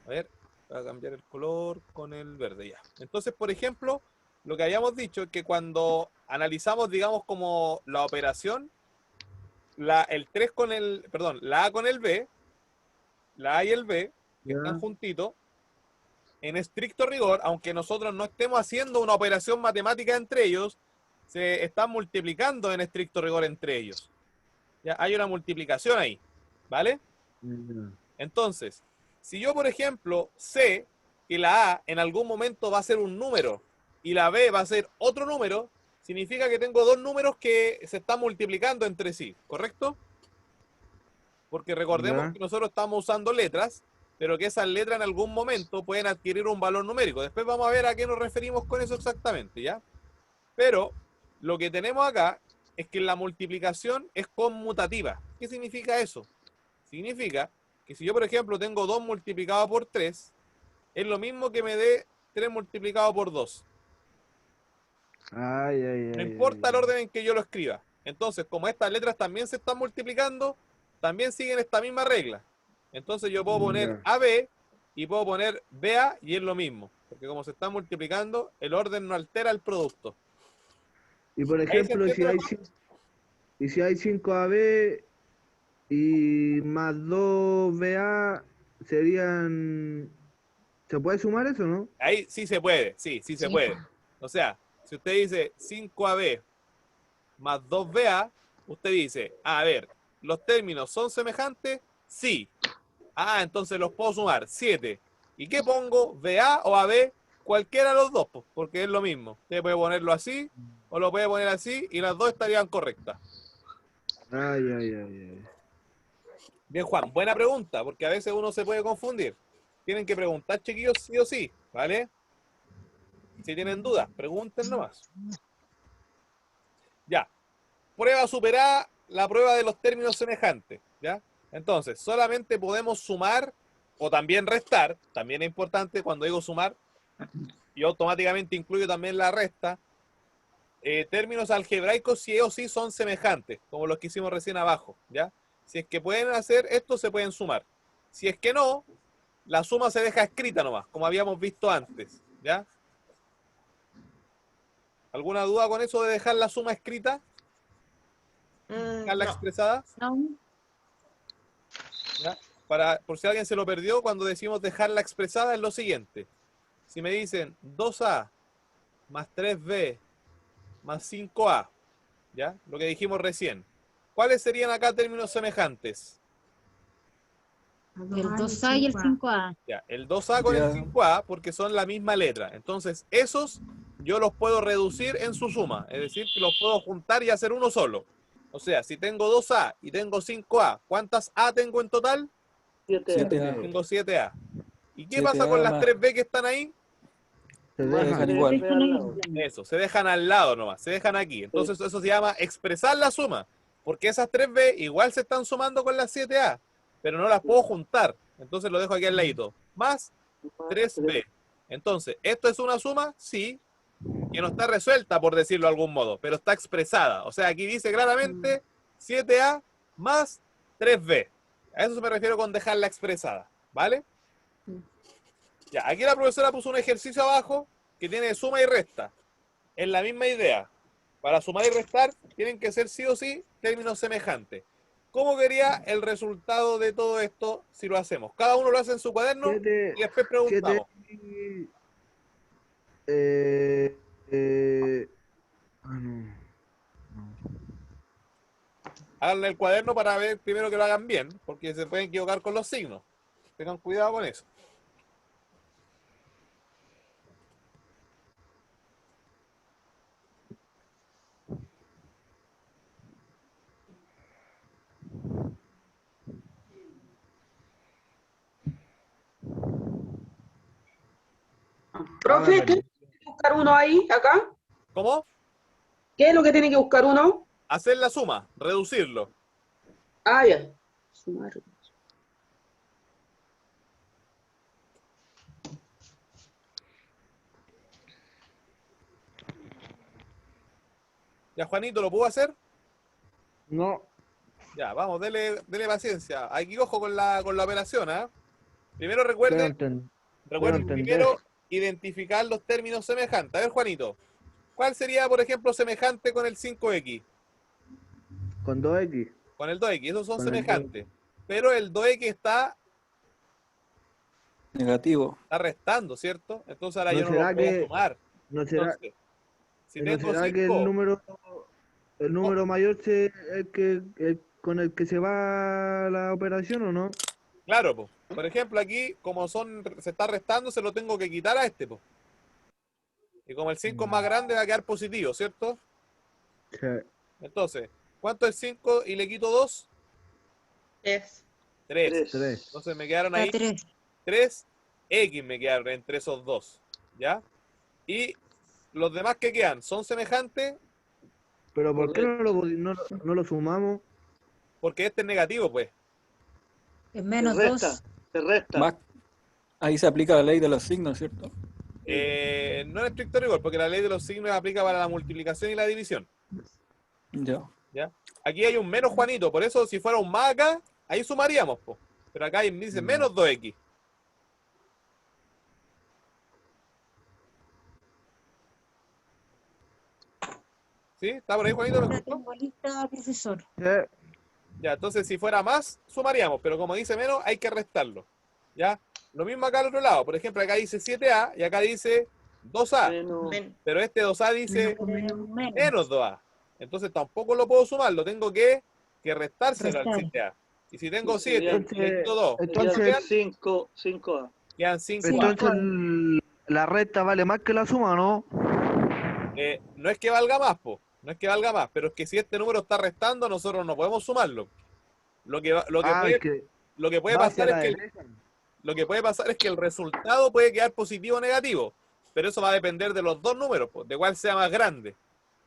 A ver, voy a cambiar el color con el verde ya. Entonces, por ejemplo, lo que habíamos dicho es que cuando analizamos, digamos, como la operación, el 3 con el, perdón, la A con el B, la A y el B, que Ya. están juntitos, en estricto rigor, aunque nosotros no estemos haciendo una operación matemática entre ellos, se están multiplicando en estricto rigor entre ellos. Ya hay una multiplicación ahí, ¿vale? Entonces, si yo, por ejemplo, sé que la A en algún momento va a ser un número y la B va a ser otro número, significa que tengo dos números que se están multiplicando entre sí, ¿correcto? Porque recordemos Ya. que nosotros estamos usando letras, pero que esas letras en algún momento pueden adquirir un valor numérico. Después vamos a ver a qué nos referimos con eso exactamente, ¿ya? Pero lo que tenemos acá es que la multiplicación es conmutativa. ¿Qué significa eso? Significa que si yo, por ejemplo, tengo 2 multiplicado por 3, es lo mismo que me dé 3 multiplicado por 2. Ay, ay, No ay, importa ay, el orden en que yo lo escriba. Entonces, como estas letras también se están multiplicando, también siguen esta misma regla. Entonces yo puedo poner Ya. AB y puedo poner BA y es lo mismo. Porque como se están multiplicando, el orden no altera el producto. Y por Ahí se ejemplo, si entiende hay, mejor. si hay 5AB y más 2BA serían... ¿Se puede sumar eso, no? Ahí sí se puede, sí se Sí. puede. O sea, si usted dice 5AB más 2BA, usted dice, a ver, ¿los términos son semejantes? Sí. Ah, entonces los puedo sumar, 7. ¿Y qué pongo? ¿BA o AB? Cualquiera de los dos, pues, porque es lo mismo. Usted puede ponerlo así o lo puede poner así y las dos estarían correctas. Ay, ay, ay, ay. Bien, Juan, buena pregunta, porque a veces uno se puede confundir. Tienen que preguntar, chiquillos, sí o sí, ¿vale? Si tienen dudas, pregunten nomás. Ya. Prueba superada, la prueba de los términos semejantes, ¿ya? Entonces, solamente podemos sumar o también restar, también es importante cuando digo sumar, y automáticamente incluyo también la resta, términos algebraicos sí o sí son semejantes, como los que hicimos recién abajo, ¿ya? Si es que pueden hacer esto, se pueden sumar. Si es que no, la suma se deja escrita nomás, como habíamos visto antes, ¿ya? ¿Alguna duda con eso de dejar la suma escrita? ¿Dejarla No. expresada? No. ¿Ya? Por si alguien se lo perdió, cuando decimos dejarla expresada es lo siguiente. Si me dicen 2A más 3B más 5A, ¿ya? Lo que dijimos recién. ¿Cuáles serían acá términos semejantes? El 2A y el 5A. Ya, el 2A con el Ya. 5A porque son la misma letra. Entonces, esos yo los puedo reducir en su suma, es decir, que los puedo juntar y hacer uno solo. O sea, si tengo 2A y tengo 5A, ¿cuántas A tengo en total? 7A. 7A. Tengo 7A. ¿Y qué 7A pasa con las más- 3B que están ahí? Se Más dejan dejan. igual. 3B al lado. Eso, se dejan al lado nomás, se dejan aquí. Entonces eso se llama expresar la suma, porque esas 3B igual se están sumando con las 7A, pero no las puedo juntar. Entonces lo dejo aquí al ladito. Más 3B. Entonces, ¿esto es una suma? Sí, que no está resuelta, por decirlo de algún modo, pero está expresada. O sea, aquí dice claramente 7A más 3B. A eso me refiero con dejarla expresada, ¿vale? Ya, aquí la profesora puso un ejercicio abajo que tiene suma y resta. Es la misma idea. Para sumar y restar tienen que ser sí o sí términos semejantes. ¿Cómo quería el resultado de todo esto si lo hacemos? Cada uno lo hace en su cuaderno Siete- y después preguntamos. 7 no. Háganle el cuaderno para ver primero que lo hagan bien, porque se pueden equivocar con los signos. Tengan cuidado con eso. Profe, ¿qué tiene que buscar uno ahí, acá? ¿Cómo? ¿Qué es lo que tiene que buscar uno? Hacer la suma, reducirlo. Ah, ya. Sumar. Ya, Juanito, ¿lo puedo hacer? No. Ya, vamos, dele paciencia. Aquí ojo con la operación, ¿ah? Primero Quiero recuerden entender. primero identificar los términos semejantes. A ver, Juanito, ¿cuál sería, por ejemplo, semejante con el 5X? Con 2X. Con el 2X, esos son Con el semejantes. Pero el 2X está Negativo. restando, ¿cierto? Entonces ahora ¿No yo no lo será puedo que- sumar. ¿No será, Entonces, si ¿no tengo será que 5, el número mayor con el que se va la operación o no? claro, po. Por ejemplo, aquí, como se está restando, se lo tengo que quitar a este, po. Y como el 5 es más grande, va a quedar positivo, ¿cierto? Sí. Entonces, ¿cuánto es 5 y le quito 2? 3. 3. 3. Entonces me quedaron A ahí 3. 3X me quedaron entre esos dos, ¿ya? Y los demás que quedan, ¿son semejantes? Pero ¿por qué no lo sumamos? Porque este es negativo, pues. Es Se menos resta. 2. Se resta. Más, ahí se aplica la ley de los signos, ¿cierto? No en estricto rigor, porque la ley de los signos aplica para la multiplicación y la división, Ya. ¿ya? Aquí hay un menos, Juanito, por eso si fuera un más acá, ahí sumaríamos, po. Pero acá dice menos 2X. ¿Sí? ¿Está por ahí, Juanito? ¿Me La escuchó? tengo lista, profesor. Ya, entonces si fuera más, sumaríamos, pero como dice menos, hay que restarlo. ¿Ya? Lo mismo acá al otro lado. Por ejemplo, acá dice 7A y acá dice 2A. Menos. Pero este 2A dice Menos. menos 2A. Entonces tampoco lo puedo sumar, lo tengo que restárselo al Restar. 7A. Y si tengo Serían- 7 y le quito 2, Entonces, 5A. quedan 5A. entonces la recta vale más que la suma, ¿no? No es que valga más, po. No es que valga más, pero es que si este número está restando, nosotros no podemos sumarlo. Lo que puede va hacia pasar es la que derecha. lo que puede pasar es que el resultado puede quedar positivo o negativo, pero eso va a depender de los dos números, pues, de cuál sea más grande.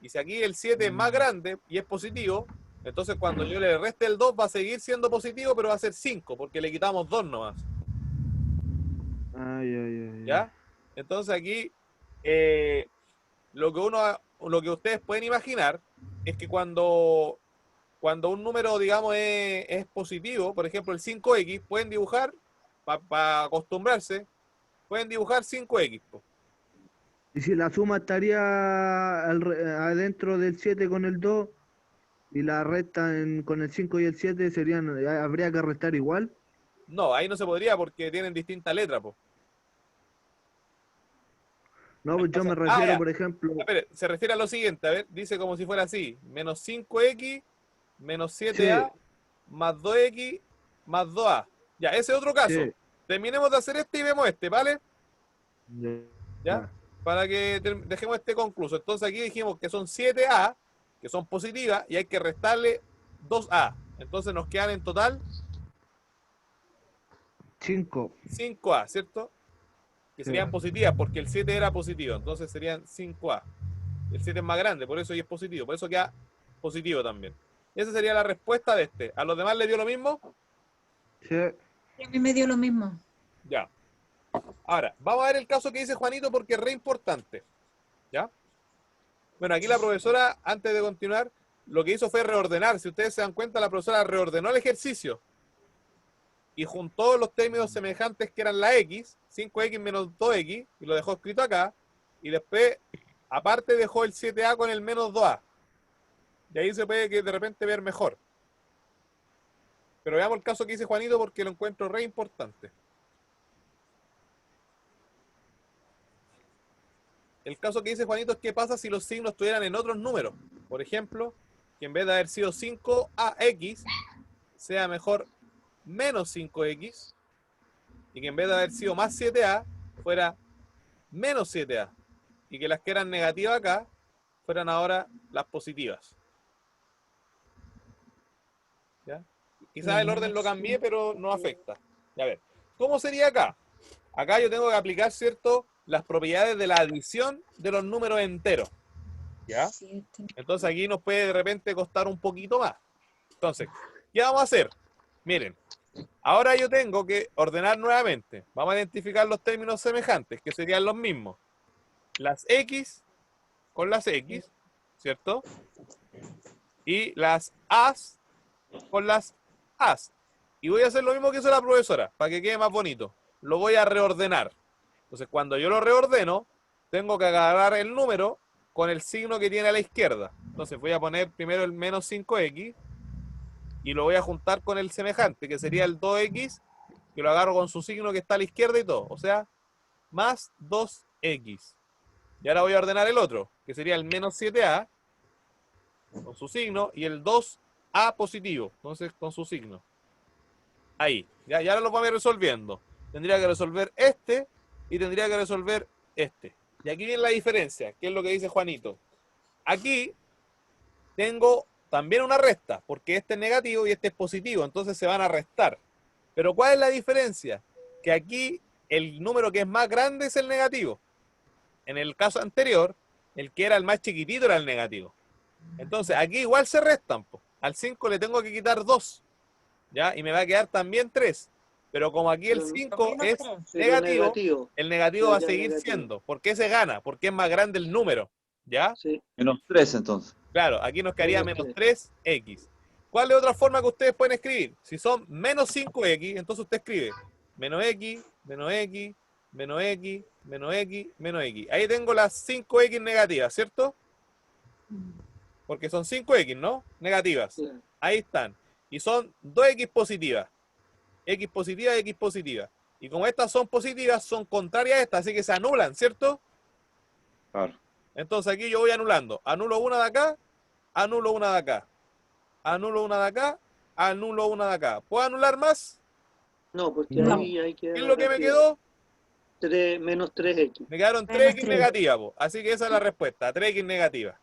Y si aquí el 7 es más grande y es positivo, entonces cuando yo le reste el 2 va a seguir siendo positivo, pero va a ser 5, porque le quitamos 2 nomás. Ay. ¿Ya? Entonces aquí lo que ustedes pueden imaginar es que cuando un número, digamos, es positivo, por ejemplo el 5X, pueden dibujar, para acostumbrarse, pueden dibujar 5X. Po. ¿Y si la suma estaría adentro del 7 con el 2 y la recta con el 5 y el 7 habría que restar igual? No, ahí no se podría porque tienen distintas letras. Po. No, pues yo me Entonces, refiero, ya. por ejemplo, Espere, se refiere a lo siguiente, a ver, dice como si fuera así, menos 5X, menos 7A, más 2X, más 2A. Ya, ese es otro caso. Sí. Terminemos de hacer este y vemos este, ¿vale? ¿Ya? para que dejemos este concluso. Entonces aquí dijimos que son 7A, que son positivas, y hay que restarle 2A. Entonces nos quedan en total 5A, ¿cierto? Que serían positivas, porque el 7 era positivo, entonces serían 5A. El 7 es más grande, por eso y es positivo, por eso queda positivo también. Esa sería la respuesta de este. ¿A los demás les dio lo mismo? Sí. A mí me dio lo mismo. Ya. Ahora, vamos a ver el caso que dice Juanito porque es re importante. ¿Ya? Bueno, aquí la profesora, antes de continuar, lo que hizo fue reordenar. Si ustedes se dan cuenta, la profesora reordenó el ejercicio y juntó los términos semejantes que eran la X, 5X menos 2X, y lo dejó escrito acá, y después, aparte, dejó el 7A con el menos 2A. Y ahí se puede que de repente ver mejor. Pero veamos el caso que dice Juanito porque lo encuentro re importante. El caso que dice Juanito es qué pasa si los signos estuvieran en otros números. Por ejemplo, que en vez de haber sido 5AX, sea mejor menos 5X, y que en vez de haber sido más 7A, fuera menos 7A. Y que las que eran negativas acá, fueran ahora las positivas. ¿Ya? Quizás el orden lo cambié, pero no afecta. Ya ver, ¿cómo sería acá? Acá yo tengo que aplicar, ¿cierto?, las propiedades de la adición de los números enteros. ¿Ya? Entonces aquí nos puede de repente costar un poquito más. Entonces, ¿qué vamos a hacer? Miren, ahora yo tengo que ordenar nuevamente. Vamos a identificar los términos semejantes, que serían los mismos. Las X con las X, ¿cierto? Y las A's con las A's. Y voy a hacer lo mismo que hizo la profesora, para que quede más bonito. Lo voy a reordenar. Entonces, cuando yo lo reordeno, tengo que agarrar el número con el signo que tiene a la izquierda. Entonces, voy a poner primero el menos 5X y lo voy a juntar con el semejante, que sería el 2X, que lo agarro con su signo que está a la izquierda y todo. O sea, más 2X. Y ahora voy a ordenar el otro, que sería el menos 7A, con su signo, y el 2A positivo, entonces con su signo. Ahí. Ya, y ahora lo vamos a ir resolviendo. Tendría que resolver este y tendría que resolver este. Y aquí viene la diferencia, que es lo que dice Juanito. Aquí tengo también una resta, porque este es negativo y este es positivo, entonces se van a restar. Pero ¿cuál es la diferencia? Que aquí el número que es más grande es el negativo. En el caso anterior, el que era el más chiquitito era el negativo. Entonces, aquí igual se restan. Po. Al 5 le tengo que quitar 2. ¿Ya? Y me va a quedar también 3. Pero como aquí el 5 es negativo, el negativo va a seguir siendo. ¿Por qué se gana? Porque es más grande el número. ¿Ya? Sí. Menos 3 entonces. Claro, aquí nos quedaría menos 3X. ¿Cuál es otra forma que ustedes pueden escribir? Si son menos 5X, entonces usted escribe menos X, menos X, menos X, menos X, menos X. Ahí tengo las 5X negativas, ¿cierto? Porque son 5X, ¿no? Negativas. Sí. Ahí están. Y son 2X positivas. X positiva y X positiva. Y como estas son positivas, son contrarias a estas, así que se anulan, ¿cierto? Claro. Entonces aquí yo voy anulando. Anulo una de acá, anulo una de acá. Anulo una de acá, anulo una de acá. ¿Puedo anular más? No, porque No. ahí hay que... ¿Qué es lo que me quedó? Menos 3X. Me quedaron 3X negativas, po. Así que esa es la respuesta, 3X negativa.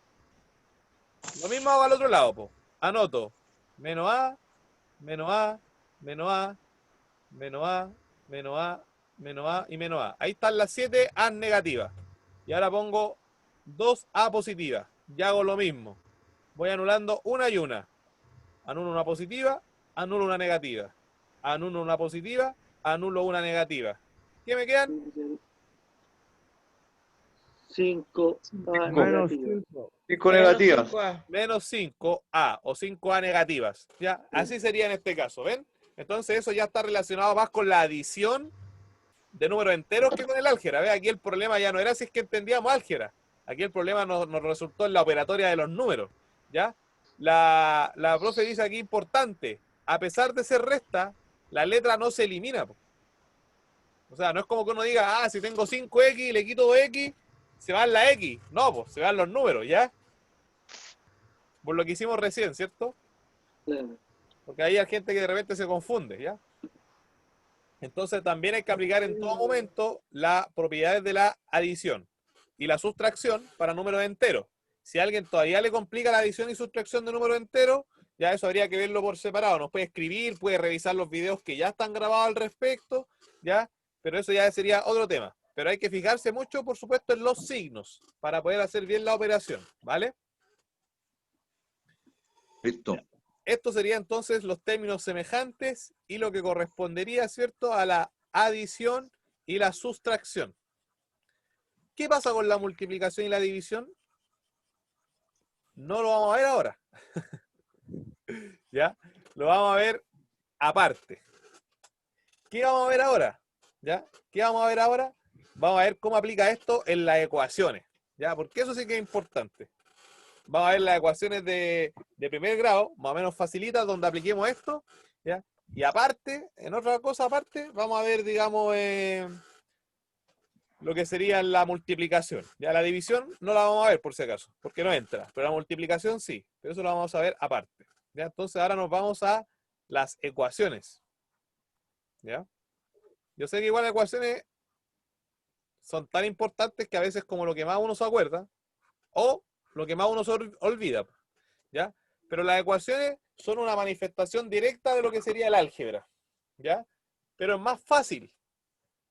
Lo mismo hago al otro lado, po. Anoto menos A, menos A, menos A, menos A, menos A, menos A y menos A. Ahí están las 7 A negativas. Y ahora pongo 2A positivas. Y hago lo mismo. Voy anulando una y una. Anulo una positiva, anulo una negativa. Anulo una positiva, anulo una negativa. ¿Qué me quedan? 5 Menos negativas. 5 negativas. Menos 5A o 5A negativas. ¿Ya? Así sería en este caso, ¿ven? Entonces eso ya está relacionado más con la adición de números enteros que con el álgebra. ¿Ve? Aquí el problema ya no era si es que entendíamos álgebra. Aquí el problema nos resultó en la operatoria de los números. ¿Ya? La profe dice aquí importante, a pesar de ser resta, la letra no se elimina. Po. O sea, no es como que uno diga, si tengo 5X y le quito 2X, se van la X. No, pues se van los números, ¿ya? Por lo que hicimos recién, ¿cierto? Claro. Porque ahí hay gente que de repente se confunde, ¿ya? Entonces también hay que aplicar en todo momento las propiedades de la adición. y la sustracción para números enteros. Si a alguien todavía le complica la adición y sustracción de números enteros, ya eso habría que verlo por separado. Nos puede escribir, puede revisar los videos que ya están grabados al respecto, ¿ya? Pero eso ya sería otro tema. Pero hay que fijarse mucho, por supuesto, en los signos para poder hacer bien la operación, ¿vale? Listo. Esto sería entonces los términos semejantes y lo que correspondería, ¿cierto?, a la adición y la sustracción. ¿Qué pasa con la multiplicación y la división? No lo vamos a ver ahora. ¿Ya? Lo vamos a ver aparte. ¿Qué vamos a ver ahora? ¿Ya? ¿Qué vamos a ver ahora? Vamos a ver cómo aplica esto en las ecuaciones. ¿Ya? Porque eso sí que es importante. Vamos a ver las ecuaciones de primer grado, más o menos facilitas, donde apliquemos esto. ¿Ya? Y aparte, en otra cosa aparte, vamos a ver, digamos, lo que sería la multiplicación. Ya la división no la vamos a ver por si acaso, porque no entra. Pero la multiplicación sí. Pero eso lo vamos a ver aparte. ¿Ya? Entonces ahora nos vamos a las ecuaciones. ¿Ya? Yo sé que igual las ecuaciones son tan importantes que a veces como lo que más uno se acuerda o lo que más uno se olvida. ¿Ya? Pero las ecuaciones son una manifestación directa de lo que sería el álgebra. ¿Ya? Pero es más fácil.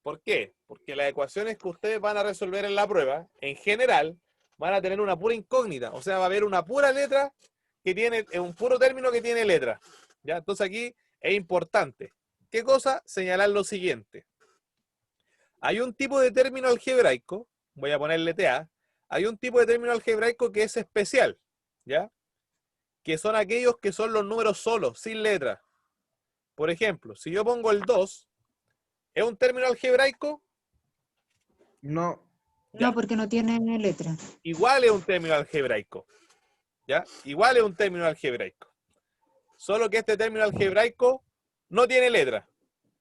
¿Por qué? Porque las ecuaciones que ustedes van a resolver en la prueba, en general, van a tener una pura incógnita. O sea, va a haber una pura letra que tiene, un puro término que tiene letra. ¿Ya? Entonces aquí es importante. ¿Qué cosa? Señalar lo siguiente. Hay un tipo de término algebraico, voy a ponerle TA, hay un tipo de término algebraico que es especial, ¿ya? Que son aquellos que son los números solos, sin letra. Por ejemplo, si yo pongo el 2, ¿es un término algebraico? No. Ya. No, porque no tiene letra. Igual es un término algebraico. ¿Ya? Igual es un término algebraico. Solo que este término algebraico no tiene letra.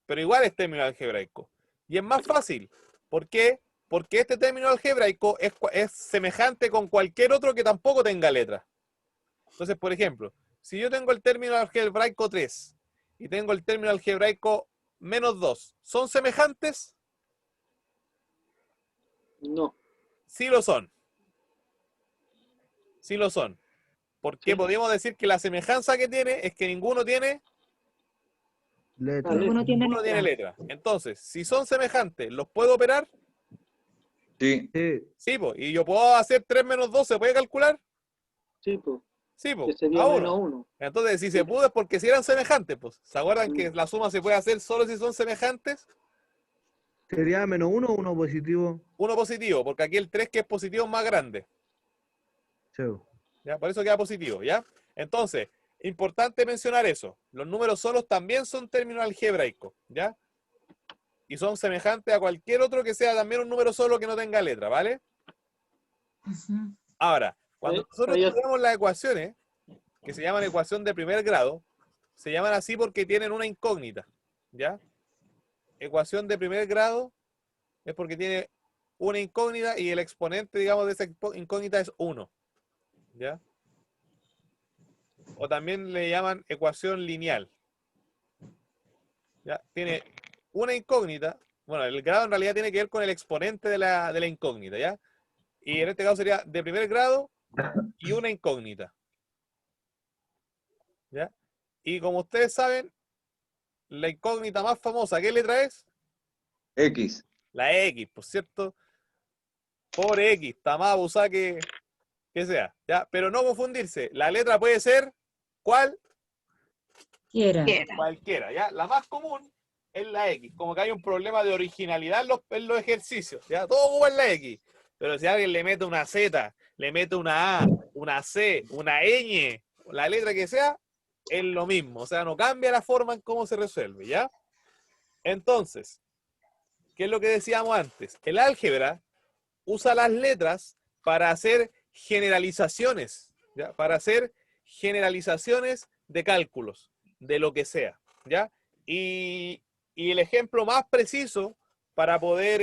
Pero igual es término algebraico. Y es más fácil. ¿Por qué? Porque este término algebraico es semejante con cualquier otro que tampoco tenga letra. Entonces, por ejemplo, si yo tengo el término algebraico 3 y tengo el término algebraico menos 2, ¿son semejantes? No. Sí lo son. Sí lo son. Porque Sí. podríamos decir que la semejanza que tiene es que ninguno tiene Letra. Ninguno tiene Ninguno tiene letra. letra. Entonces, si son semejantes, ¿los puedo operar? Sí. Sí. Sí, pues. ¿Y yo puedo hacer 3 menos 2? ¿Se puede calcular? Sí, pues. Sí, Que pues. sería A menos 1. 1. Entonces, si se pudo es porque si eran semejantes, pues. ¿Se acuerdan que Mm. la suma se puede hacer solo si son semejantes? ¿Sería menos uno o uno positivo? Uno positivo, porque aquí el 3 que es positivo es más grande. Sí. ¿Ya? Por eso queda positivo, ¿ya? Entonces, importante mencionar eso. Los números solos también son términos algebraicos, ¿ya? Y son semejantes a cualquier otro que sea también un número solo que no tenga letra, ¿vale? Ujú. Ahora, cuando nosotros ahí- estudiamos las ecuaciones, que se llaman ecuación de primer grado, se llaman así porque tienen una incógnita, ¿ya? Ecuación de primer grado es porque tiene una incógnita y el exponente, digamos, de esa incógnita es 1, ¿ya? O también le llaman ecuación lineal, ¿ya? Tiene una incógnita, bueno, el grado en realidad tiene que ver con el exponente de la incógnita, ¿ya? Y en este caso sería de primer grado y una incógnita, ¿ya? Y como ustedes saben, la incógnita más famosa, ¿qué letra es? X. La X, por cierto. Pobre X, está más abusada que sea, ¿ya? Pero no confundirse, la letra puede ser, ¿cuál? Quiera. Cualquiera, ¿ya? La más común es la X, como que hay un problema de originalidad en los ejercicios, ¿ya? Todo es la X, pero si alguien le mete una Z, le mete una A, una C, una ñ, la letra que sea, es lo mismo, o sea, no cambia la forma en cómo se resuelve, ¿ya? Entonces, ¿qué es lo que decíamos antes? El álgebra usa las letras para hacer generalizaciones, ¿ya? Para hacer generalizaciones de cálculos, de lo que sea, ¿ya? Y el ejemplo más preciso para poder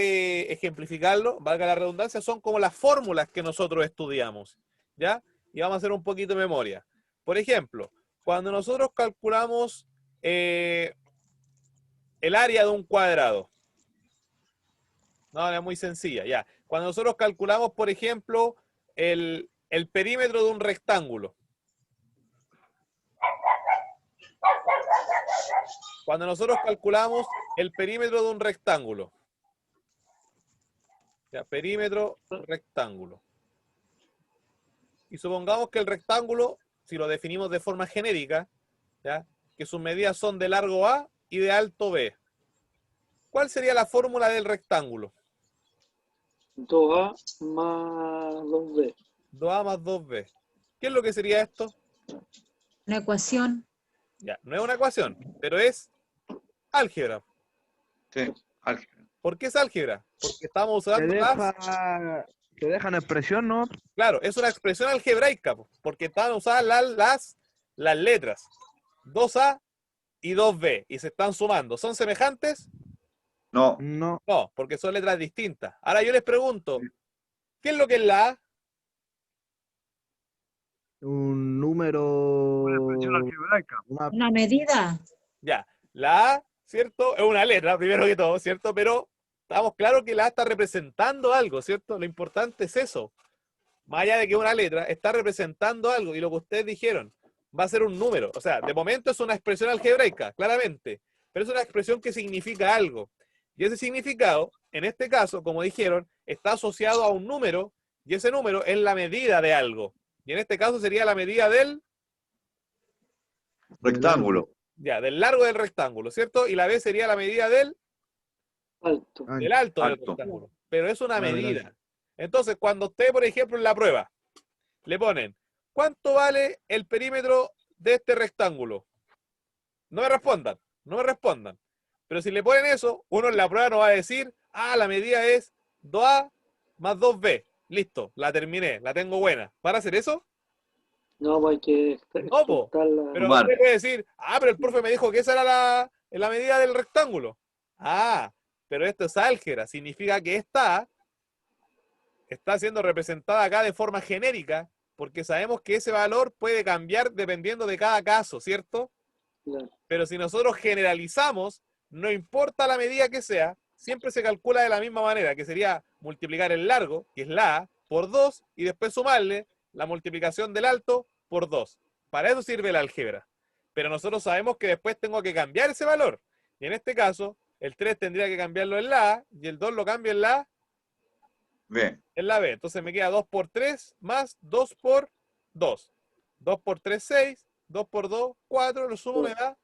ejemplificarlo, valga la redundancia, son como las fórmulas que nosotros estudiamos, ¿ya? Y vamos a hacer un poquito de memoria. Por ejemplo, cuando nosotros calculamos el área de un cuadrado, No, es muy sencilla, ya. Cuando nosotros calculamos, por ejemplo, el perímetro de un rectángulo. Cuando nosotros calculamos el perímetro de un rectángulo. Ya, perímetro, rectángulo. Y supongamos que el rectángulo, si lo definimos de forma genérica, ¿ya? Que sus medidas son de largo A y de alto B. ¿Cuál sería la fórmula del rectángulo? 2A más 2B. 2A más 2B. ¿Qué es lo que sería esto? Una ecuación. Ya, no es una ecuación, pero es álgebra. Sí, álgebra. ¿Por qué es álgebra? Porque estamos Te usando deja una expresión, ¿no? Claro, es una expresión algebraica, porque están usadas las letras 2A y 2B, y se están sumando. ¿Son semejantes? No, No. No, porque son letras distintas. Ahora yo les pregunto, ¿qué es lo que es la A? Un número. una expresión algebraica. Una medida. Ya, la A, ¿cierto? Es una letra, primero que todo, ¿cierto? Pero estamos claros que la A está representando algo, ¿cierto? Lo importante es eso. Más allá de que una letra está representando algo, y lo que ustedes dijeron, va a ser un número. O sea, de momento es una expresión algebraica, claramente, pero es una expresión que significa algo. Y ese significado, en este caso, como dijeron, está asociado a un número, y ese número es la medida de algo. Y en este caso sería la medida del Rectángulo. del largo del rectángulo, ¿cierto? Y la B sería la medida del Alto. alto del Alto. rectángulo. Pero es una Claro, medida. claro. Entonces, cuando usted, por ejemplo, en la prueba, le ponen, ¿cuánto vale el perímetro de este rectángulo? No me respondan, no me respondan. Pero si le ponen eso, uno en la prueba no va a decir, la medida es 2A más 2B. Listo, la terminé, la tengo buena. ¿Para hacer eso? No, pues hay que No, po. exportarla. Pero Sumar. usted puede decir, pero el profe me dijo que esa era la medida del rectángulo. Pero esto es álgebra, significa que esta está siendo representada acá de forma genérica, porque sabemos que ese valor puede cambiar dependiendo de cada caso, ¿cierto? Claro. Pero si nosotros generalizamos, no importa la medida que sea, siempre se calcula de la misma manera, que sería multiplicar el largo, que es la A, por 2, y después sumarle la multiplicación del alto por 2. Para eso sirve la álgebra. Pero nosotros sabemos que después tengo que cambiar ese valor. Y en este caso, el 3 tendría que cambiarlo en la A, y el 2 lo cambio en la B. B. Entonces me queda 2 por 3 más 2 por 2. 2 por 3, 6. 2 por 2, 4. Lo sumo me da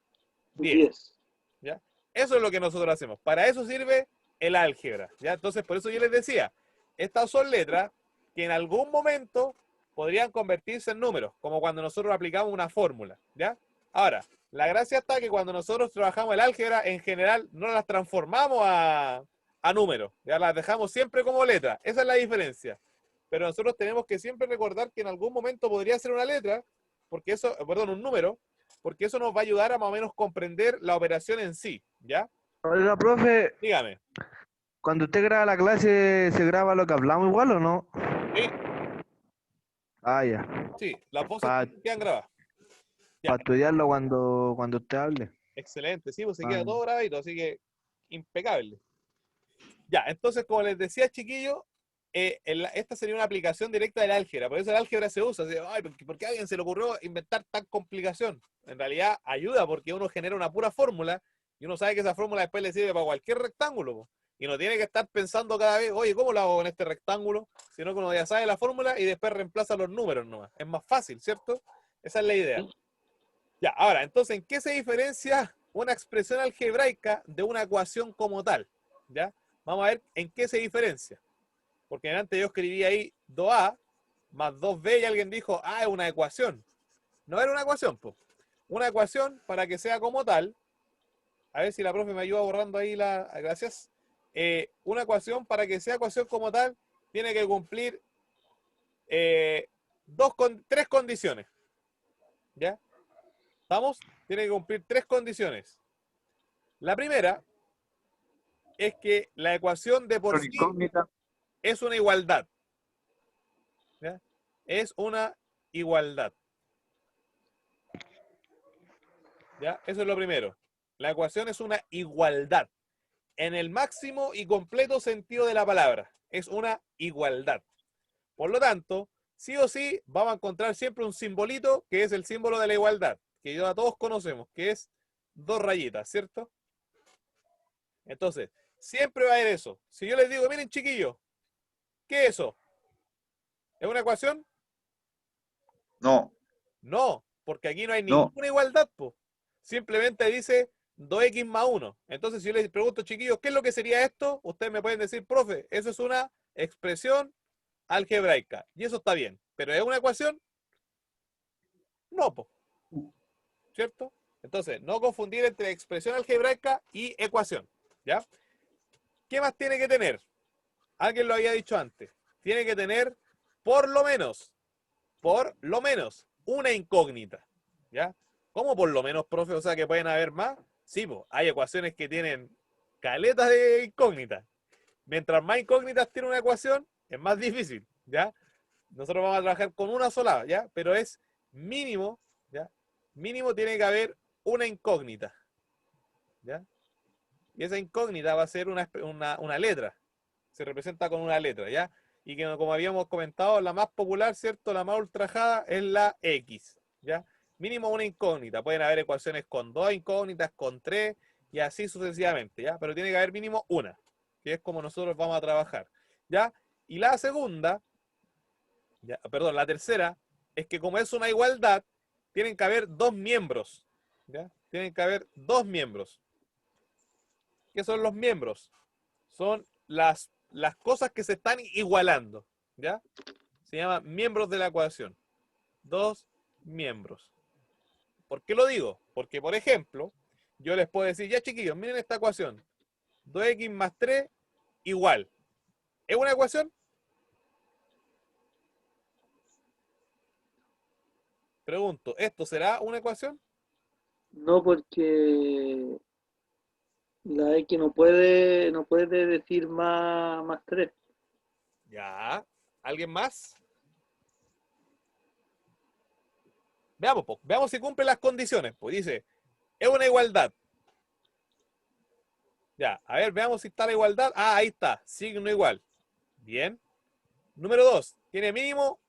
10. ¿Ya? Eso es lo que nosotros hacemos. Para eso sirve el álgebra. ¿Ya? Entonces, por eso yo les decía, estas son letras que en algún momento podrían convertirse en números, como cuando nosotros aplicamos una fórmula. ¿Ya? Ahora, la gracia está que cuando nosotros trabajamos el álgebra, en general no las transformamos a números. Ya las dejamos siempre como letras. Esa es la diferencia. Pero nosotros tenemos que siempre recordar que en algún momento podría ser una letra, porque eso, perdón, un número, porque eso nos va a ayudar a más o menos comprender la operación en sí, ¿ya? Oiga, profe, Dígame. cuando usted graba la clase, ¿se graba lo que hablamos igual o no? Sí, Ya. sí, las voces Pa- quedan grabadas. Ya. Para estudiarlo cuando usted hable. Excelente, sí, pues se queda todo grabadito, así que impecable. Ya, entonces, como les decía, chiquillos, esta sería una aplicación directa del álgebra, por eso el álgebra se usa. Así, ¿por qué a alguien se le ocurrió inventar tan complicación? En realidad ayuda porque uno genera una pura fórmula y uno sabe que esa fórmula después le sirve para cualquier rectángulo, po. Y no tiene que estar pensando cada vez, oye, ¿cómo lo hago con este rectángulo? Sino que uno ya sabe la fórmula y después reemplaza los números nomás. Es más fácil, ¿cierto? Esa es la idea. Ya, ahora, entonces, ¿en qué se diferencia una expresión algebraica de una ecuación como tal? ¿Ya? Vamos a ver en qué se diferencia. Porque antes yo escribí ahí 2A más 2B y alguien dijo, es una ecuación. No era una ecuación, pues. Una ecuación, para que sea como tal, a ver si la profe me ayuda borrando ahí gracias. Una ecuación, para que sea ecuación como tal, tiene que cumplir tres condiciones. ¿Ya? ¿Estamos? Tiene que cumplir tres condiciones. La primera es que la ecuación de por sí es una igualdad. ¿Ya? Es una igualdad. ¿Ya? Eso es lo primero. La ecuación es una igualdad. en el máximo y completo sentido de la palabra. Es una igualdad. Por lo tanto, sí o sí, vamos a encontrar siempre un simbolito que es el símbolo de la igualdad, que ya todos conocemos, que es 2 rayitas, ¿cierto? Entonces, siempre va a haber eso. Si yo les digo, miren chiquillos, ¿qué es eso? ¿Es una ecuación? No, No, porque aquí no hay no. ninguna igualdad, po. Simplemente dice 2x más 1. Entonces, si yo les pregunto, chiquillos, ¿qué es lo que sería esto? Ustedes me pueden decir, profe, eso es una expresión algebraica. Y eso está bien. ¿Pero es una ecuación? No, po. ¿Cierto? Entonces, no confundir entre expresión algebraica y ecuación. ¿Ya? ¿Qué más tiene que tener? Alguien lo había dicho antes. Tiene que tener por lo menos, una incógnita. ¿Ya? ¿Cómo por lo menos, profe? O sea, que pueden haber más. Sí, pues, hay ecuaciones que tienen caletas de incógnitas. Mientras más incógnitas tiene una ecuación, es más difícil, ¿ya? Nosotros vamos a trabajar con una sola, ¿ya? Pero es mínimo, ¿ya? Mínimo tiene que haber una incógnita, ¿ya? Y esa incógnita va a ser una letra. Se representa con una letra, ¿ya? Y que como habíamos comentado, la más popular, ¿cierto? La más ultrajada es la X, ¿ya? Mínimo una incógnita. Pueden haber ecuaciones con 2 incógnitas, con 3 y así sucesivamente, ¿ya? Pero tiene que haber mínimo una, que es como nosotros vamos a trabajar, ¿ya? Y la segunda, ¿ya? Perdón, la tercera, es que como es una igualdad, tienen que haber 2 miembros, ¿ya? Tienen que haber 2 miembros. ¿Qué son los miembros? Son las cosas que se están igualando, ¿ya? Se llama miembros de la ecuación. 2 miembros. ¿Por qué lo digo? Porque, por ejemplo, yo les puedo decir, ya chiquillos, miren esta ecuación. 2x más 3 igual. ¿Es una ecuación? Pregunto, ¿esto será una ecuación? No, porque la X no puede decir más 3. Ya. ¿Alguien más? Veamos, po. Veamos si cumple las condiciones. Pues dice, es una igualdad. Ya, a ver, veamos si está la igualdad. Ah, ahí está, signo igual. Bien. Número 2, tiene mínimo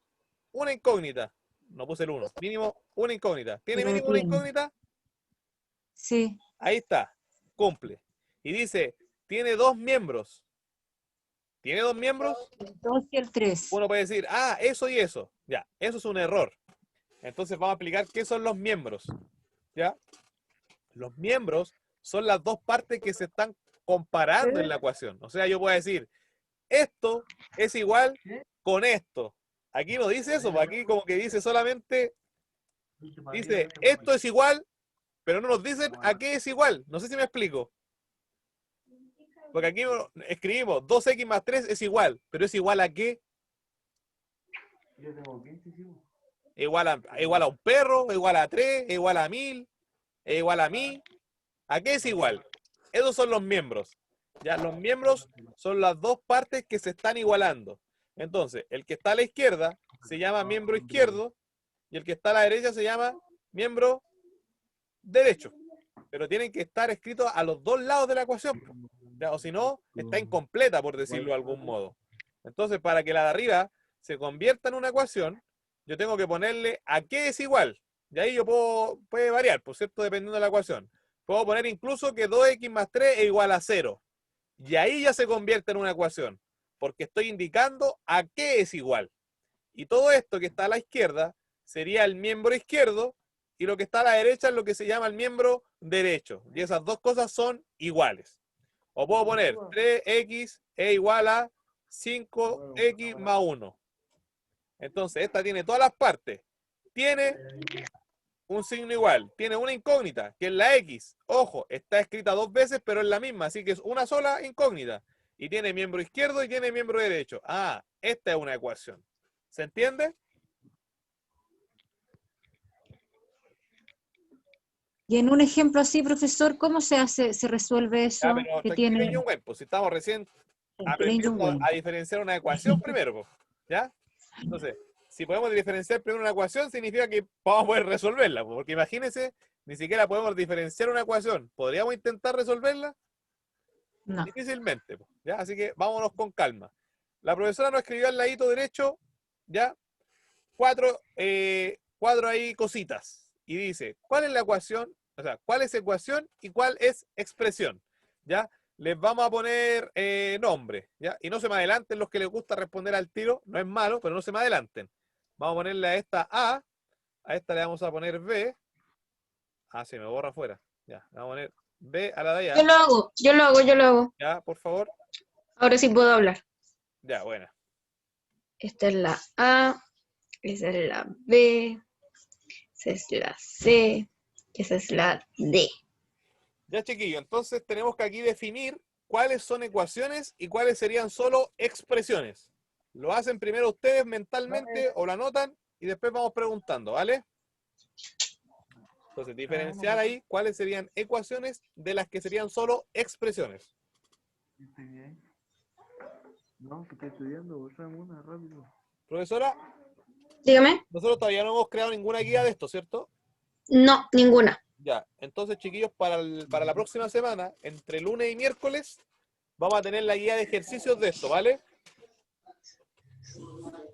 una incógnita. No puse el 1. Mínimo una incógnita. ¿Tiene Pero mínimo una tiene. incógnita? Sí, Ahí está, cumple. Y dice, tiene 2 miembros. ¿Tiene 2 miembros? el 2 y el 3. Uno puede decir, ah, eso y eso. Ya, eso es un error. Entonces vamos a explicar qué son los miembros. ¿Ya? Los miembros son las 2 partes que se están comparando en la ecuación. O sea, yo puedo decir, esto es igual con esto. Aquí no dice eso, aquí como que dice solamente, dice, esto es igual, pero no nos dicen a qué es igual. No sé si me explico. Porque aquí escribimos 2x más 3 es igual, pero ¿es igual a qué? Igual a un perro, igual a 3, igual a 1000, igual a mí. ¿A qué es igual? Esos son los miembros. Ya, los miembros son las 2 partes que se están igualando. Entonces, el que está a la izquierda se llama miembro izquierdo y el que está a la derecha se llama miembro derecho. Pero tienen que estar escritos a los 2 lados de la ecuación. ¿Ya? O si no, está incompleta, por decirlo de algún modo. Entonces, para que la de arriba se convierta en una ecuación, yo tengo que ponerle a qué es igual. Y ahí yo puede variar, por cierto, dependiendo de la ecuación. Puedo poner incluso que 2x más 3 es igual a 0. Y ahí ya se convierte en una ecuación, porque estoy indicando a qué es igual. Y todo esto que está a la izquierda sería el miembro izquierdo, y lo que está a la derecha es lo que se llama el miembro derecho. Y esas 2 cosas son iguales. O puedo poner 3x es igual a 5x más 1. Entonces, esta tiene todas las partes. Tiene un signo igual. Tiene una incógnita, que es la X. Ojo, está escrita 2 veces, pero es la misma. Así que es una sola incógnita. Y tiene miembro izquierdo y tiene miembro derecho. Ah, esta es una ecuación. ¿Se entiende? Y en un ejemplo así, profesor, ¿cómo se resuelve eso? Ya, pero que tranquilo, tiene Jung Wei, pues si estamos recién tranquilo, Jung aprendiendo Wei. a diferenciar una ecuación primero, pues, ¿ya? Entonces, si podemos diferenciar primero una ecuación, significa que vamos a poder resolverla, pues, porque imagínense, ni siquiera podemos diferenciar una ecuación. ¿Podríamos intentar resolverla? No. Difícilmente, po, ¿ya? Así que vámonos con calma. La profesora nos escribió al ladito derecho, ¿ya? Cuatro ahí cositas. Y dice, ¿cuál es la ecuación? O sea, ¿cuál es ecuación y cuál es expresión? ¿Ya? Les vamos a poner nombre, ¿ya? Y no se me adelanten los que les gusta responder al tiro. No es malo, pero no se me adelanten. Vamos a ponerle a esta A. A esta le vamos a poner B. Ah, se me borra afuera. Ya, le vamos a poner B a la de allá. Yo lo hago. Ya, por favor. Ahora sí puedo hablar. Ya, buena. Esta es la A, esa es la B, esa es la C, y esa es la D. Ya, chiquillo, entonces tenemos que aquí definir cuáles son ecuaciones y cuáles serían solo expresiones. Lo hacen primero ustedes mentalmente o lo anotan y después vamos preguntando, ¿vale? Entonces, diferenciar ahí cuáles serían ecuaciones de las que serían solo expresiones. No, que estoy estudiando, borrame una rápido. Profesora, Dígame. nosotros todavía no hemos creado ninguna guía de esto, ¿cierto? No, ninguna. Ya, entonces, chiquillos, para la próxima semana, entre lunes y miércoles, vamos a tener la guía de ejercicios de esto, ¿vale?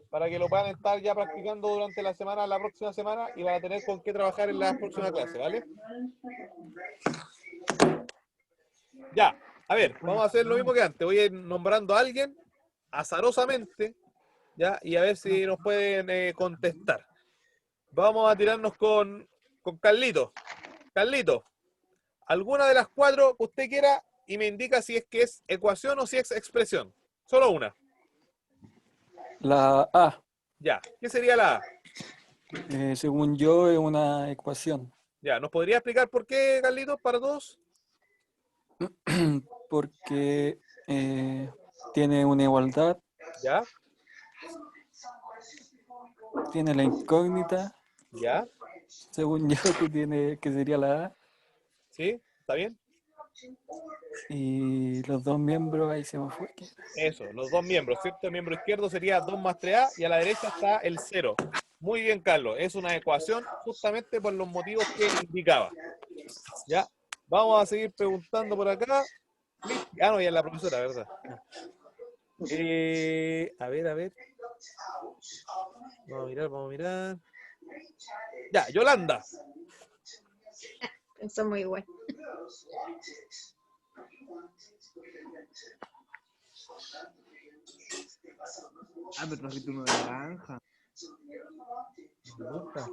Para que lo puedan estar ya practicando durante la semana, la próxima semana, y van a tener con qué trabajar en la próxima clase, ¿vale? Ya, a ver, vamos a hacer lo mismo que antes. Voy a ir nombrando a alguien azarosamente, ¿ya? Y a ver si nos pueden contestar. Vamos a tirarnos con Carlito. Carlito, alguna de las cuatro que usted quiera y me indica si es que es ecuación o si es expresión. Solo una. La A, Ya, ¿qué sería la A? según yo, es una ecuación. Ya, ¿nos podría explicar por qué, Carlitos, para todos? Porque tiene una igualdad, Ya, tiene la incógnita, ya, según yo, que sería la A, ¿sí? ¿Está bien? y los dos miembros, ahí se me fue. Eso, los dos miembros, ¿cierto? El miembro izquierdo sería 2 más 3A y a la derecha está el 0. Muy bien, Carlos. Es una ecuación justamente por los motivos que indicaba. Ya, vamos a seguir preguntando por acá. Ah, no, ya es la profesora, ¿verdad? A ver. Vamos a mirar. Ya, Yolanda. Eso es muy bueno. Ah, me trajiste uno de naranja. Me gusta.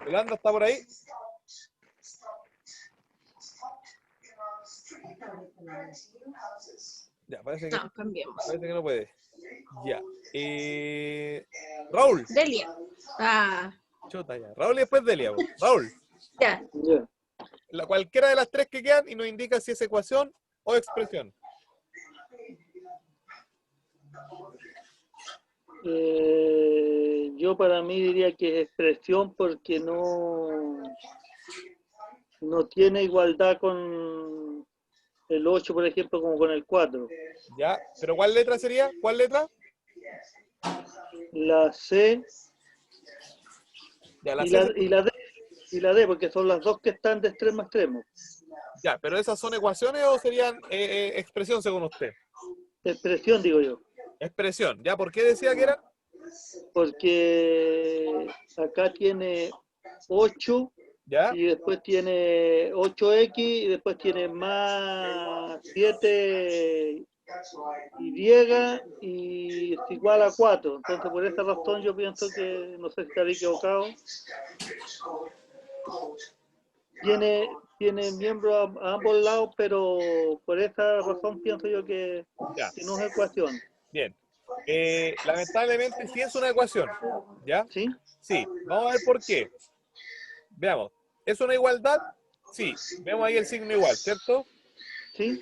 Yolanda, ¿está por ahí? Ya, parece que No, cambiemos. parece que no puede. Ya. Raúl. Delia. Ah, Chuta, ya. Raúl y después Delia. Po. Raúl. ya. Cualquiera de las tres que quedan y nos indica si es ecuación o expresión. Yo para mí diría que es expresión porque no tiene igualdad con el 8, por ejemplo, como con el 4. Ya, pero ¿cuál letra sería? ¿Cuál letra? La C Ya, y la D. Y la D, porque son las dos que están de extremo a extremo. Ya, pero ¿esas son ecuaciones o serían expresión según usted? Expresión, digo yo. Expresión. ¿Ya? ¿Por qué decía que era? Porque acá tiene 8, ¿ya? Y después tiene 8x, y después tiene más 7y, y es igual a 4. Entonces, por esa razón, yo pienso que, no sé si estaré equivocado, tiene miembros a ambos lados, pero por esa razón pienso yo que no es ecuación. Bien. Lamentablemente sí es una ecuación, ¿ya? ¿Sí? Sí. Vamos a ver por qué. Veamos. ¿Es una igualdad? Sí. Vemos ahí el signo igual, ¿cierto? Sí.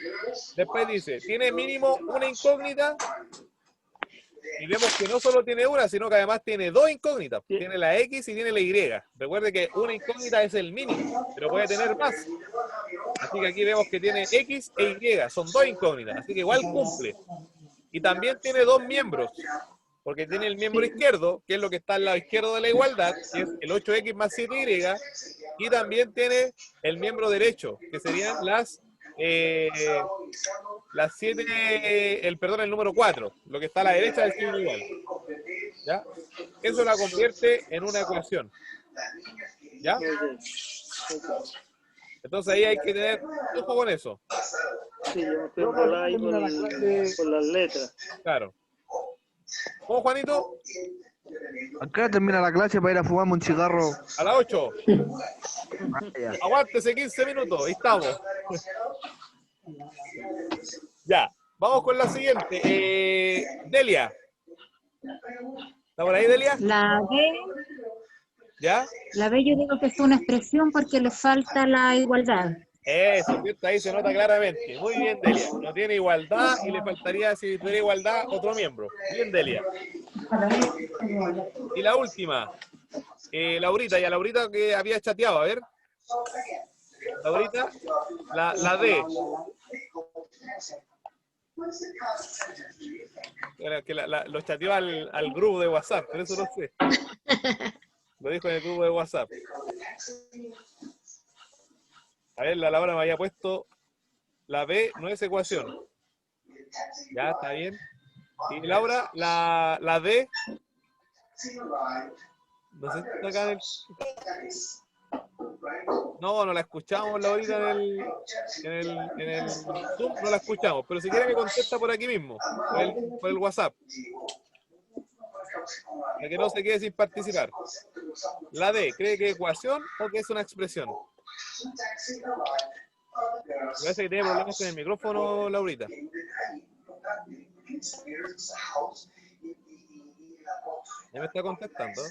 Después dice, tiene mínimo una incógnita. Y vemos que no solo tiene una, sino que además tiene dos incógnitas. Sí. Tiene la X y tiene la Y. Recuerde que una incógnita es el mínimo, pero puede tener más. Así que aquí vemos que tiene X e Y. Son dos incógnitas, así que igual cumple. Y también tiene dos miembros, porque tiene el miembro izquierdo, que es lo que está al lado izquierdo de la igualdad, que es el 8X más 7Y, y también tiene el miembro derecho, que serían las la 7, el número 4, lo que está a la derecha del signo igual. ¿Ya? Eso la convierte en una ecuación. ¿Ya? Entonces ahí hay que tener ojo con eso. Sí, yo me fui enrolar ahí con las letras. Claro. ¿Cómo, Juanito? Acá termina la clase para ir a fumarme un cigarro. A las 8. Ya. Aguántese 15 minutos. Ahí estamos. Ya. Vamos con la siguiente. Delia. ¿Está por ahí, Delia? La B, ¿Ya? la B yo digo que es una expresión porque le falta la igualdad. Eso, ¿cierto? Ahí se nota claramente. Muy bien, Delia. No tiene igualdad y le faltaría, si tuviera igualdad, otro miembro. Bien, Delia. Y la última. Laurita, y a Laurita que había chateado, a ver. Laurita, la D. Que lo chateó al grupo de WhatsApp, por eso no sé. Lo dijo en el grupo de WhatsApp. A ver, la Laura me había puesto la B no es ecuación. Ya, está bien. Y Laura, la D. No sé si está acá en el... No la escuchamos, Laurita, en el Zoom, no la escuchamos. Pero si quiere me contesta por aquí mismo, por el WhatsApp. Para que no se quede sin participar. La D, ¿cree que es ecuación o que es una expresión? Parece que tiene problemas con el micrófono, Laurita. Ya me está contestando.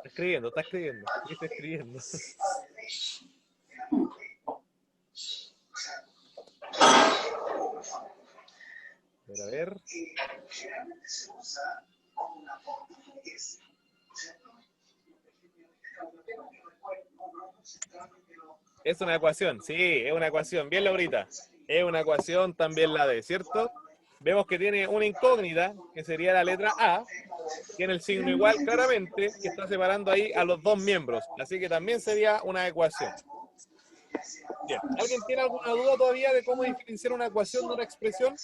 Está escribiendo, está escribiendo. Está escribiendo. A ver. Es una ecuación, sí, es una ecuación. Bien, Laurita. Es una ecuación también la D, ¿cierto? Vemos que tiene una incógnita, que sería la letra A. Tiene el signo igual claramente, que está separando ahí a los dos miembros. Así que también sería una ecuación. Bien. ¿Alguien tiene alguna duda todavía de cómo diferenciar una ecuación de una expresión?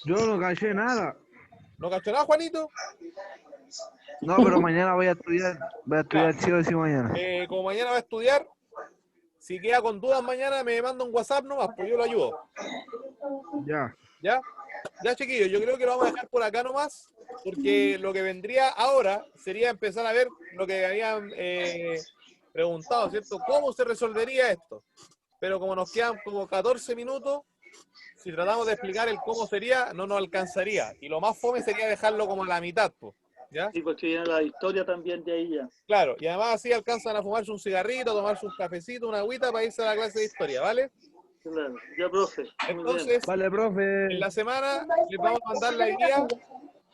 Yo no caché nada. ¿No cachó nada, Juanito? No, pero mañana voy a estudiar. Voy a estudiar sí o sí mañana. Como mañana va a estudiar, si queda con dudas mañana me manda un WhatsApp nomás, pues yo lo ayudo. Ya. ¿Ya? Ya, chiquillos, yo creo que lo vamos a dejar por acá nomás, porque lo que vendría ahora sería empezar a ver lo que habían preguntado, ¿cierto? ¿Cómo se resolvería esto? Pero como nos quedan como 14 minutos, si tratamos de explicar el cómo sería, no nos alcanzaría. Y lo más fome sería dejarlo como a la mitad, pues. ¿Ya? Sí, porque viene la historia también de ahí ya. Claro, y además así alcanzan a fumarse un cigarrito, tomarse un cafecito, una agüita para irse a la clase de historia, ¿vale? Claro, ya, profe. Entonces, vale, profe. En la semana les vamos a mandar la guía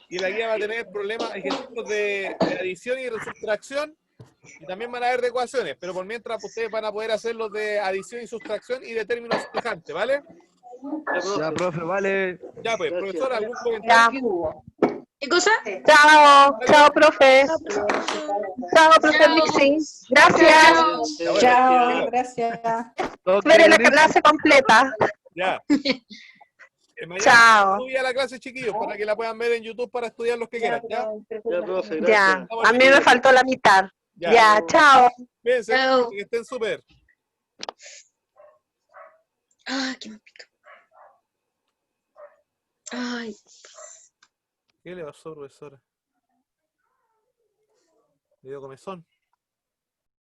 y la guía va a tener problemas, ejemplos de adición y de sustracción y también van a haber de ecuaciones, pero por mientras ustedes van a poder hacer los de adición y sustracción y de términos semejantes, ¿vale? Ya, profe, vale. Ya pues, profesor, ¿algún comentario? ¿Qué cosa? Chao, chao, profe. Chao, profe Mixing. Gracias. Chao, gracias. Veré la clase completa. Ya. Mañana Chao. subí a la clase, chiquillos, para que la puedan ver en YouTube para estudiar los que quieran, ¿ya? Ya, profe, gracias. Ya, a mí me faltó la mitad. Ya, chao. Fíjense, que estén súper. Ay, que me pica. Ay. ¿Qué le pasó, profesora? ¿Le dio comezón?